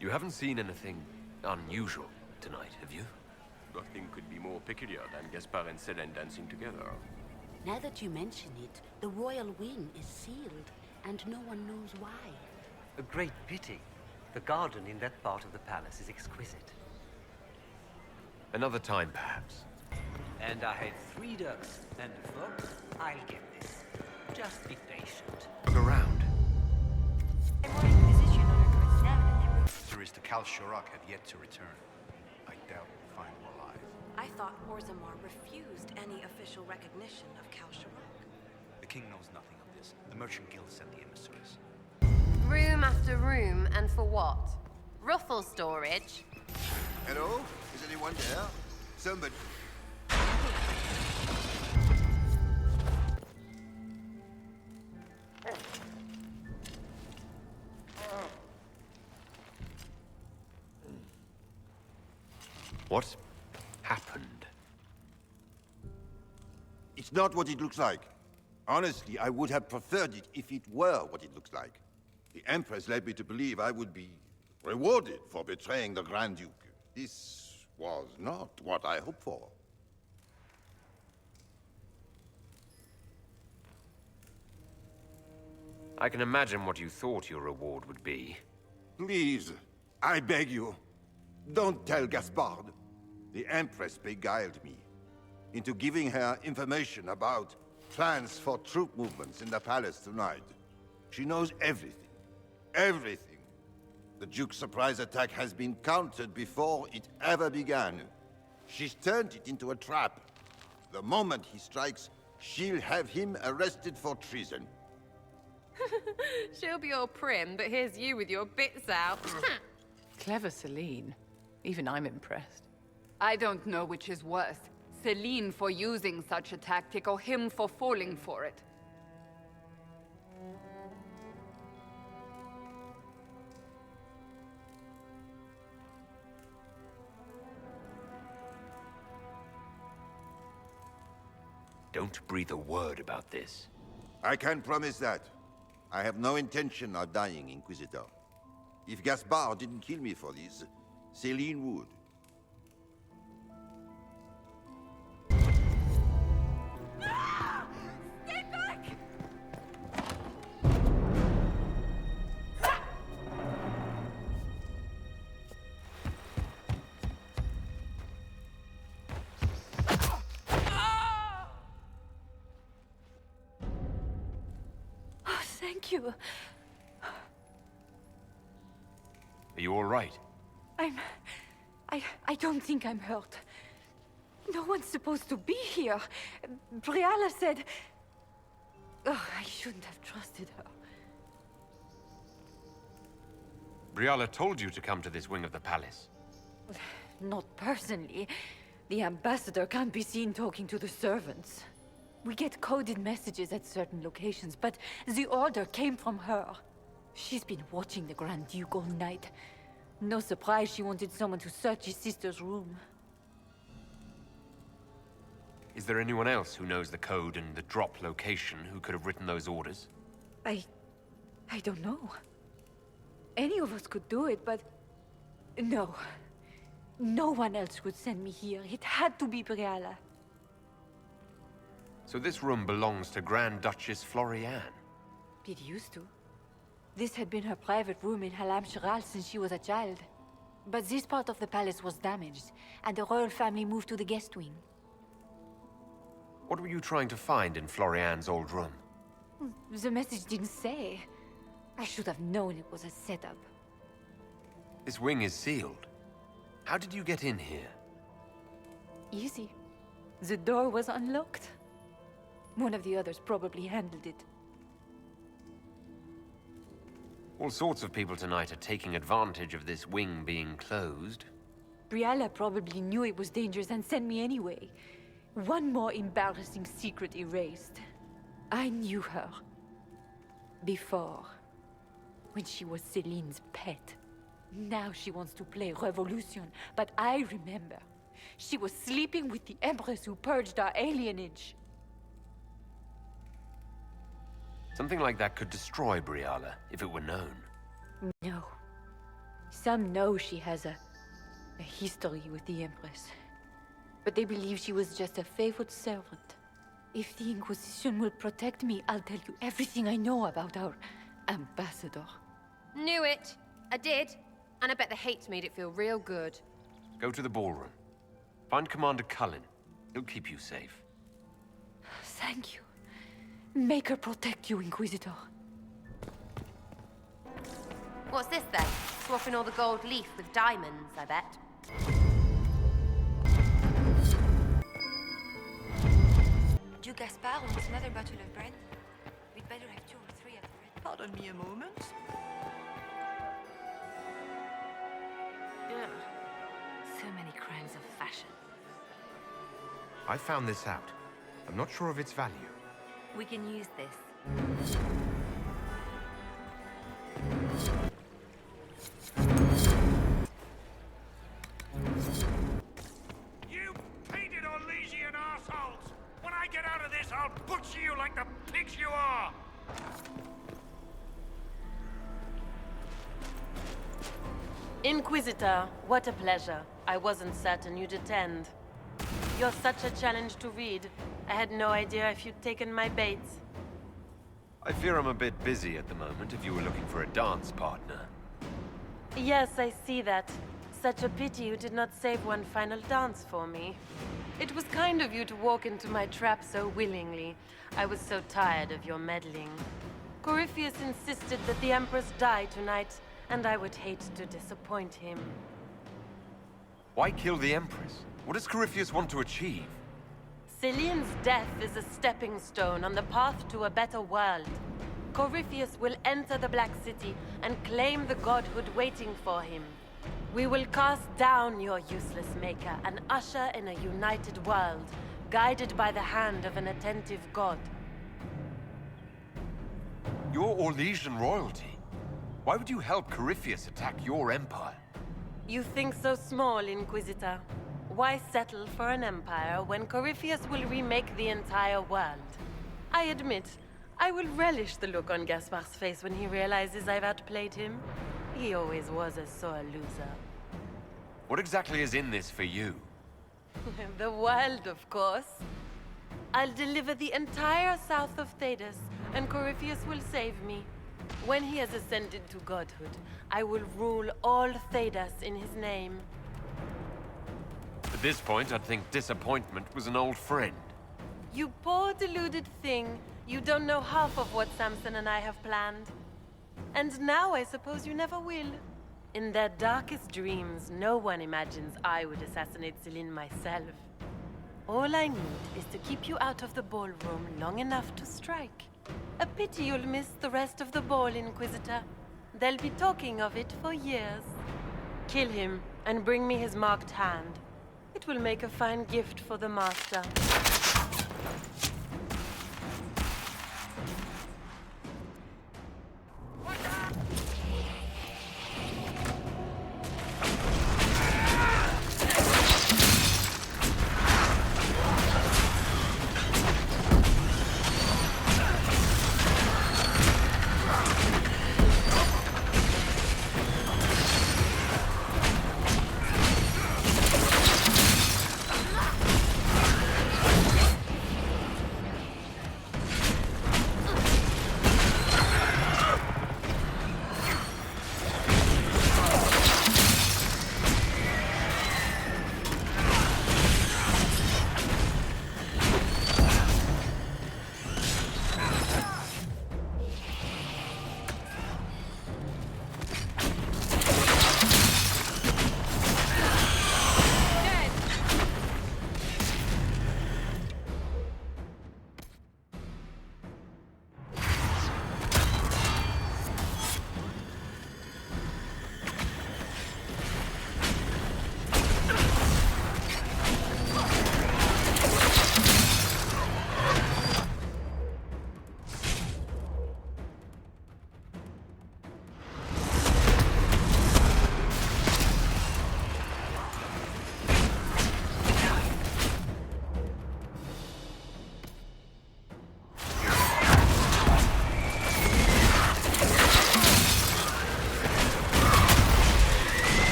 D: You haven't seen anything unusual tonight, have you?
V: Nothing could be more peculiar than Gaspard and Selene dancing together.
K: Now that you mention it, the royal wing is sealed, and no one knows why.
X: A great pity. The garden in that part of the palace is exquisite.
D: Another time, perhaps.
X: And I had 3 ducks and a fox. I'll get this. Just be patient.
D: Look around.
O: Tourist Kal Shurak have yet to return. I doubt we'll find him alive.
Q: I thought Orzammar refused any official recognition of Kal Shurak.
O: The king knows nothing of this. The Merchant Guild sent the emissaries.
T: Room after room, and for what? Ruffle storage?
U: Hello? Is anyone there? Somebody...
D: What happened?
U: It's not what it looks like. Honestly, I would have preferred it if it were what it looks like. The Empress led me to believe I would be rewarded for betraying the Grand Duke. This was not what I hoped for.
D: I can imagine what you thought your reward would be.
U: Please, I beg you, don't tell Gaspard. The Empress beguiled me into giving her information about plans for troop movements in the palace tonight. She knows everything. Everything. The Duke's surprise attack has been countered before it ever began. She's turned it into a trap. The moment he strikes, she'll have him arrested for treason.
T: She'll be all prim, but here's you with your bits out.
W: Clever Selene. Even I'm impressed.
Y: I don't know which is worse. Selene for using such a tactic, or him for falling for it.
D: Don't breathe a word about this.
U: I can promise that. I have no intention of dying, Inquisitor. If Gaspard didn't kill me for this, Selene would.
T: Stay back!
J: Oh, thank you.
D: Are you all right?
J: I don't think I'm hurt. No one's supposed to be here. Briala said... Oh, I shouldn't have trusted her.
D: Briala told you to come to this wing of the palace.
J: Not personally. The ambassador can't be seen talking to the servants. We get coded messages at certain locations, but the order came from her. She's been watching the Grand Duke all night. No surprise she wanted someone to search his sister's room.
D: Is there anyone else who knows the code and the drop location who could have written those orders?
J: I don't know. Any of us could do it, but... No. No one else would send me here. It had to be Briala.
D: So this room belongs to Grand Duchess Floriane?
J: It used to. This had been her private room in Halam Shiral since she was a child. But this part of the palace was damaged, and the royal family moved to the guest wing.
D: What were you trying to find in Floriane's old room?
J: The message didn't say. I should have known it was a setup.
D: This wing is sealed. How did you get in here?
J: Easy. The door was unlocked. One of the others probably handled it.
D: All sorts of people tonight are taking advantage of this wing being closed.
J: Briala probably knew it was dangerous and sent me anyway. One more embarrassing secret erased. I knew her. Before. When she was Celine's pet. Now she wants to play Revolution, but I remember. She was sleeping with the Empress who purged our alienage.
D: Something like that could destroy Briala, if it were known.
J: No. Some know she has a history with the Empress. but they believe she was just a favored servant. If the Inquisition will protect me, I'll tell you everything I know about our ambassador.
T: Knew it. I did. And I bet the hate made it feel real good.
D: Go to the ballroom. Find Commander Cullen. He'll keep you safe.
J: Thank you. Make her protect you, Inquisitor.
T: What's this then? Swapping all the gold leaf with diamonds, I bet.
H: Do Gaspard wants another bottle of bread? We'd better have 2 or 3 of the bread.
Q: Pardon me a moment.
B: Ugh. So many crimes of fashion.
D: I found this out. I'm not sure of its value.
B: We can use this.
C: You painted Orlesian assholes! When I get out of this, I'll butcher you like the pigs you are!
F: Inquisitor, what a pleasure. I wasn't certain you'd attend. You're such a challenge to read. I had no idea if you'd taken my bait.
D: I fear I'm a bit busy at the moment if you were looking for a dance partner.
F: Yes, I see that. Such a pity you did not save one final dance for me. It was kind of you to walk into my trap so willingly. I was so tired of your meddling. Corypheus insisted that the Empress die tonight, and I would hate to disappoint him.
D: Why kill the Empress? What does Corypheus want to achieve?
F: Celine's death is a stepping stone on the path to a better world. Corypheus will enter the Black City and claim the godhood waiting for him. We will cast down your useless maker and usher in a united world, guided by the hand of an attentive god.
D: You're Orlesian royalty. Why would you help Corypheus attack your empire?
F: You think so small, Inquisitor. Why settle for an empire when Corypheus will remake the entire world? I admit, I will relish the look on Gaspard's face when he realizes I've outplayed him. He always was a sore loser.
D: What exactly is in this for you?
F: The world, of course. I'll deliver the entire south of Thedas, and Corypheus will save me. When he has ascended to godhood, I will rule all Thedas in his name.
D: At this point, I'd think disappointment was an old friend.
F: You poor deluded thing. You don't know half of what Samson and I have planned. And now I suppose you never will. In their darkest dreams, no one imagines I would assassinate Celine myself. All I need is to keep you out of the ballroom long enough to strike. A pity you'll miss the rest of the ball, Inquisitor. They'll be talking of it for years. Kill him and bring me his marked hand. It will make a fine gift for the Master.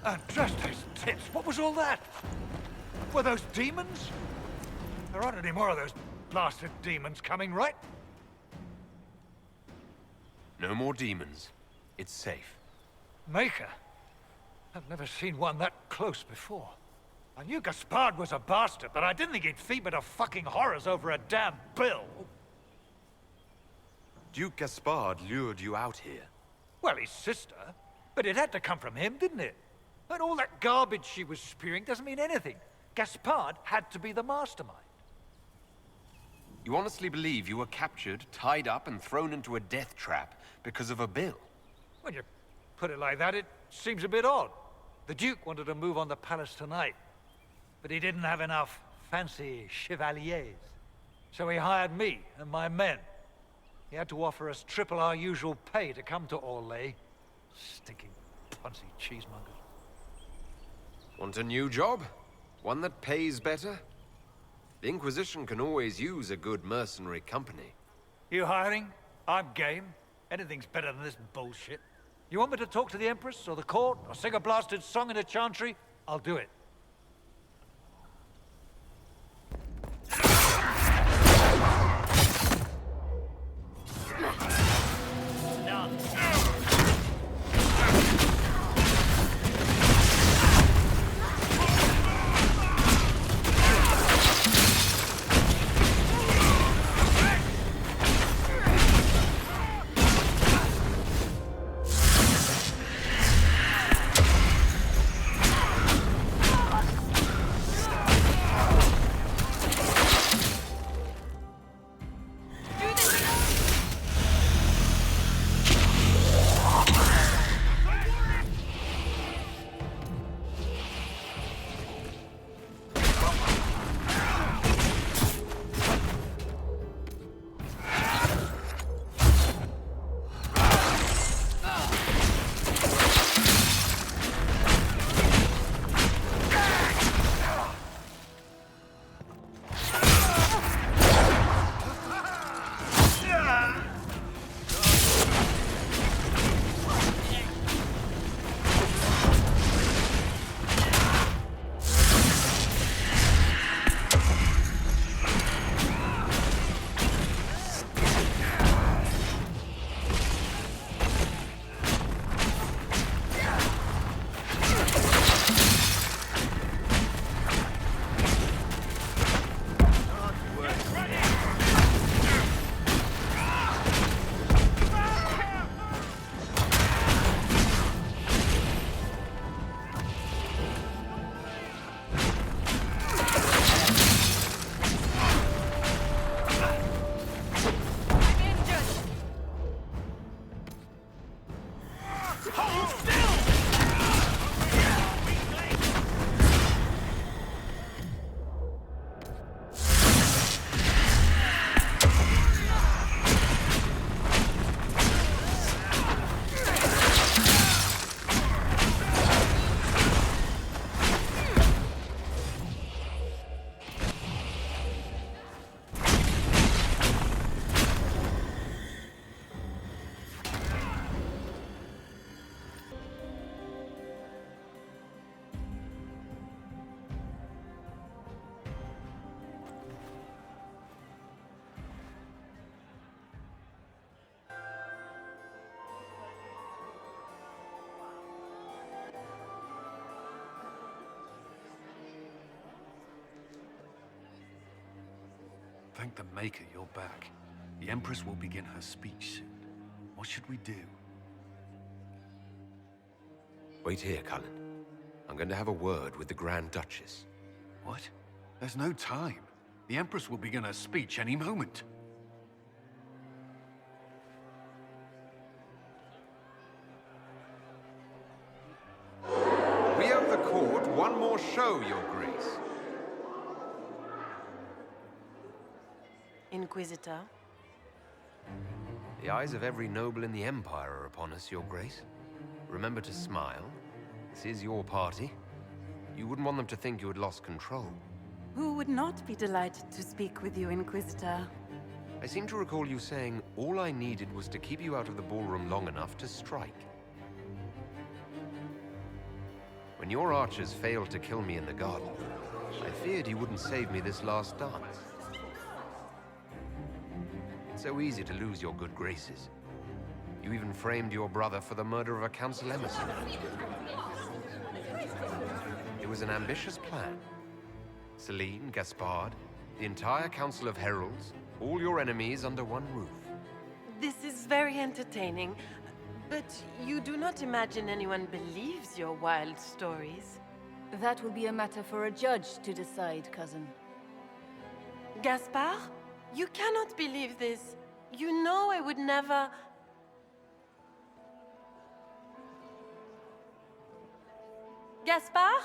C: Andraste's tits, what was all that? Were those demons? There aren't any more of those blasted demons coming, right?
D: No more demons. It's safe.
C: Maker? I've never seen one that close before. I knew Gaspard was a bastard, but I didn't think he'd feed me to fucking horrors over a damn bill.
D: Duke Gaspard lured you out here.
C: Well, his sister. But it had to come from him, didn't it? And all that garbage she was spewing doesn't mean anything. Gaspard had to be the mastermind.
D: You honestly believe you were captured, tied up, and thrown into a death trap because of a bill?
C: When you put it like that, it seems a bit odd. The Duke wanted to move on the palace tonight, but he didn't have enough fancy chevaliers. So he hired me and my men. He had to offer us triple our usual pay to come to Orlais. Stinking punsy cheesemongers.
D: Want a new job? One that pays better? The Inquisition can always use a good mercenary company.
C: You hiring? I'm game. Anything's better than this bullshit. You want me to talk to the Empress, or the court, or sing a blasted song in a chantry? I'll do it.
A: Thank the Maker you're back. The Empress will begin her speech soon. What should we do?
D: Wait here, Cullen. I'm going to have a word with the Grand Duchess.
A: What? There's no time. The Empress will begin her speech any moment.
D: We have the court one more show, Your Grace.
F: Inquisitor?
D: The eyes of every noble in the Empire are upon us, Your Grace. Remember to smile. This is your party. You wouldn't want them to think you had lost control.
F: Who would not be delighted to speak with you, Inquisitor?
D: I seem to recall you saying all I needed was to keep you out of the ballroom long enough to strike. When your archers failed to kill me in the garden, I feared you wouldn't save me this last dance. It's so easy to lose your good graces. You even framed your brother for the murder of a council emissary. It was an ambitious plan. Celine, Gaspard, the entire Council of Heralds, all your enemies under one roof.
F: This is very entertaining, but you do not imagine anyone believes your wild stories.
J: That will be a matter for a judge to decide, cousin.
F: Gaspard? You cannot believe this. You know I would never... Gaspard?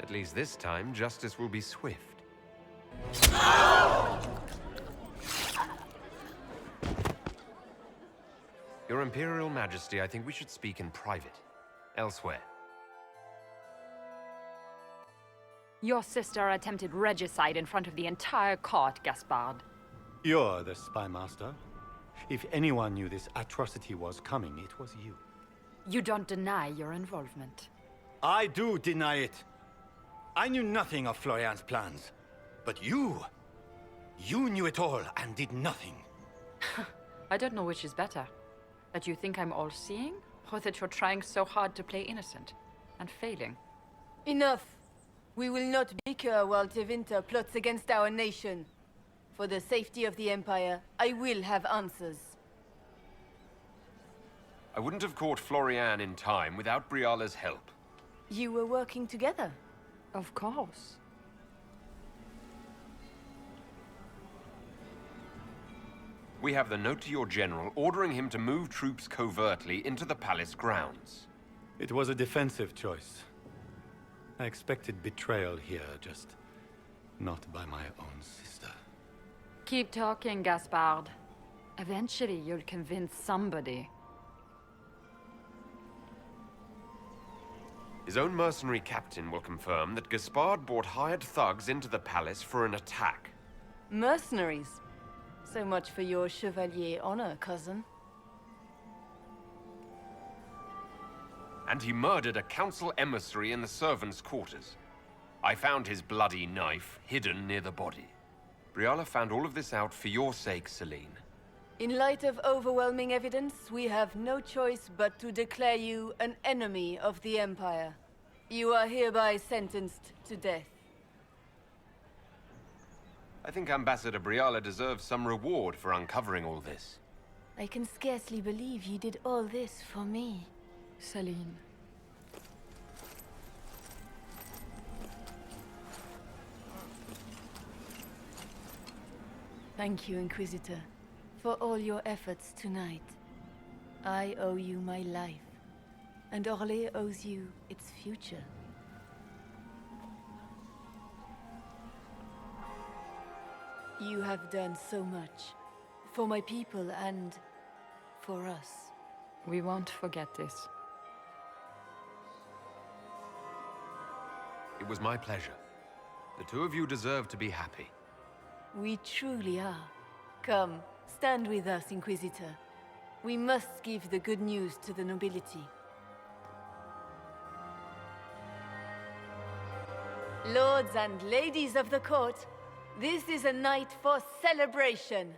D: At least this time, justice will be swift. Your Imperial Majesty, I think we should speak in private. Elsewhere.
G: Your sister attempted regicide in front of the entire court, Gaspard.
E: You're the spy master. If anyone knew this atrocity was coming, it was you.
G: You don't deny your involvement.
E: I do deny it. I knew nothing of Florian's plans. But you knew it all and did nothing.
G: I don't know which is better. That you think I'm all-seeing, or that you're trying so hard to play innocent and failing?
J: Enough! We will not bicker while Tevinter plots against our nation. For the safety of the Empire, I will have answers.
D: I wouldn't have caught Florian in time without Briala's help.
J: You were working together?
G: Of course.
D: We have the note to your general ordering him to move troops covertly into the palace grounds.
E: It was a defensive choice. I expected betrayal here, just not by my own sister.
G: Keep talking, Gaspard. Eventually, you'll convince somebody.
D: His own mercenary captain will confirm that Gaspard brought hired thugs into the palace for an attack.
J: Mercenaries? So much for your chevalier honor, cousin.
D: And he murdered a council emissary in the servants' quarters. I found his bloody knife hidden near the body. Briala found all of this out for your sake, Celine.
J: In light of overwhelming evidence, we have no choice but to declare you an enemy of the Empire. You are hereby sentenced to death.
D: I think Ambassador Briala deserves some reward for uncovering all this.
J: I can scarcely believe you did all this for me.
G: Celine.
J: Thank you, Inquisitor, for all your efforts tonight. I owe you my life, and Orlais owes you its future. You have done so much, for my people and for us.
G: We won't forget this.
D: It was my pleasure. The two of you deserve to be happy.
J: We truly are. Come, stand with us, Inquisitor. We must give the good news to the nobility. Lords and ladies of the court, this is a night for celebration.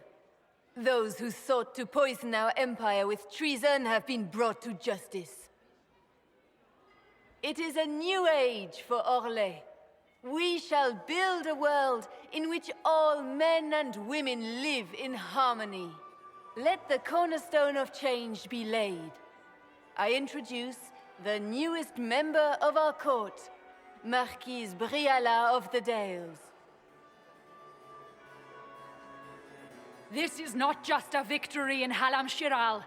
J: Those who sought to poison our empire with treason have been brought to justice. It is a new age for Orlais. We shall build a world in which all men and women live in harmony. Let the cornerstone of change be laid. I introduce the newest member of our court, Marquise Briala of the Dales.
G: This is not just a victory in Halam Shiral,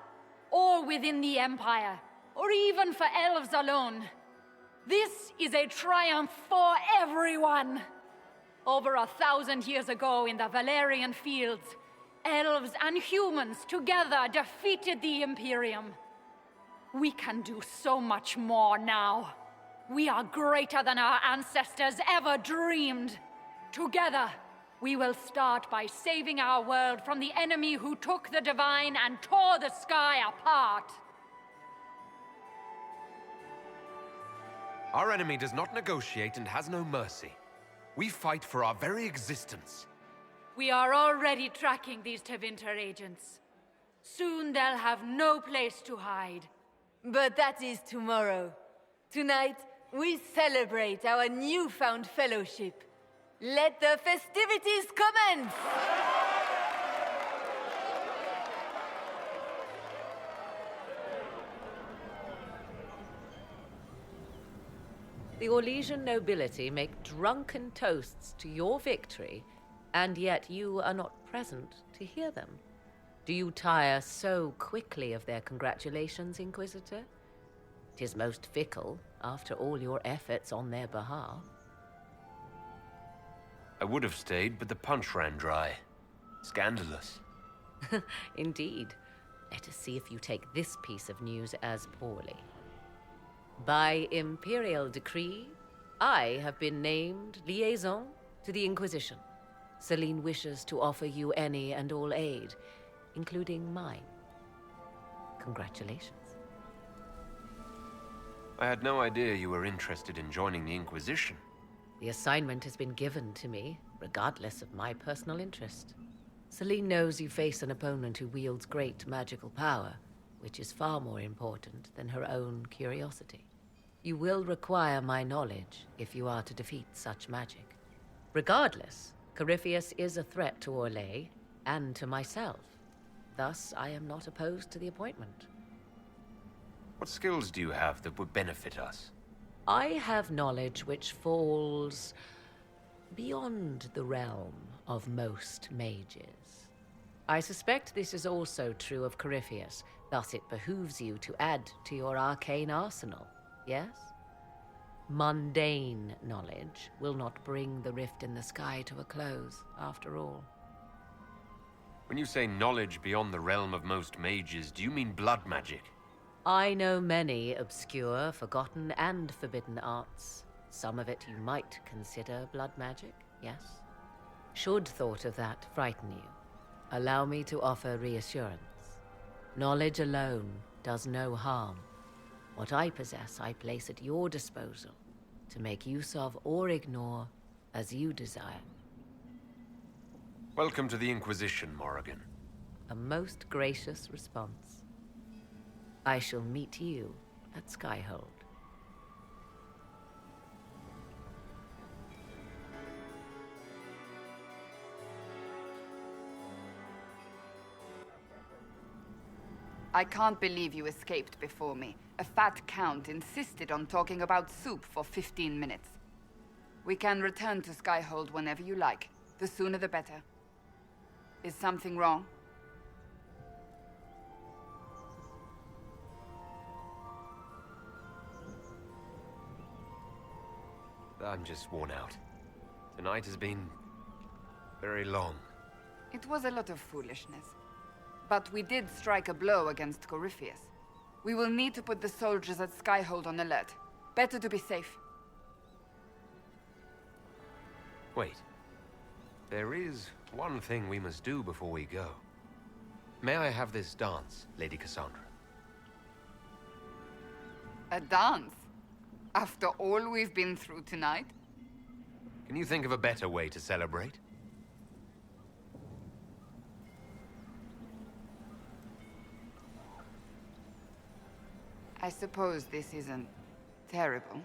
G: or within the Empire, or even for elves alone. This is a triumph for everyone! Over 1,000 years ago in the Valerian fields, elves and humans together defeated the Imperium. We can do so much more now. We are greater than our ancestors ever dreamed. Together, We will start by saving our world from the enemy who took the divine and tore the sky apart.
D: Our enemy does not negotiate and has no mercy. We fight for our very existence.
G: We are already tracking these Tevinter agents. Soon they'll have no place to hide.
J: But that is tomorrow. Tonight, we celebrate our newfound fellowship. Let the festivities commence!
I: The Orlesian nobility make drunken toasts to your victory, and yet you are not present to hear them. Do you tire so quickly of their congratulations, Inquisitor? 'Tis most fickle, after all your efforts on their behalf.
D: I would have stayed, but the punch ran dry. Scandalous.
I: Indeed. Let us see if you take this piece of news as poorly. By imperial decree, I have been named liaison to the Inquisition. Celine wishes to offer you any and all aid, including mine. Congratulations.
D: I had no idea you were interested in joining the Inquisition.
I: The assignment has been given to me, regardless of my personal interest. Celine knows you face an opponent who wields great magical power, which is far more important than her own curiosity. You will require my knowledge if you are to defeat such magic. Regardless, Corypheus is a threat to Orlais and to myself. Thus, I am not opposed to the appointment.
D: What skills do you have that would benefit us?
I: I have knowledge which falls beyond the realm of most mages. I suspect this is also true of Corypheus, thus it behooves you to add to your arcane arsenal, yes? Mundane knowledge will not bring the rift in the sky to a close, after all.
D: When you say knowledge beyond the realm of most mages, do you mean blood magic?
I: I know many obscure, forgotten, and forbidden arts. Some of it you might consider blood magic, yes? Should thought of that frighten you, allow me to offer reassurance. Knowledge alone does no harm. What I possess, I place at your disposal to make use of or ignore as you desire.
D: Welcome to the Inquisition, Morrigan.
I: A most gracious response. I shall meet you at Skyhold.
Y: I can't believe you escaped before me. A fat count insisted on talking about soup for 15 minutes. We can return to Skyhold whenever you like. The sooner the better. Is something wrong?
D: I'm just worn out. Tonight has been very long.
Y: It was a lot of foolishness. But we did strike a blow against Corypheus. We will need to put the soldiers at Skyhold on alert. Better to be safe.
D: Wait. There is one thing we must do before we go. May I have this dance, Lady Cassandra?
Y: A dance? After all we've been through tonight?
D: Can you think of a better way to celebrate?
Y: I suppose this isn't terrible.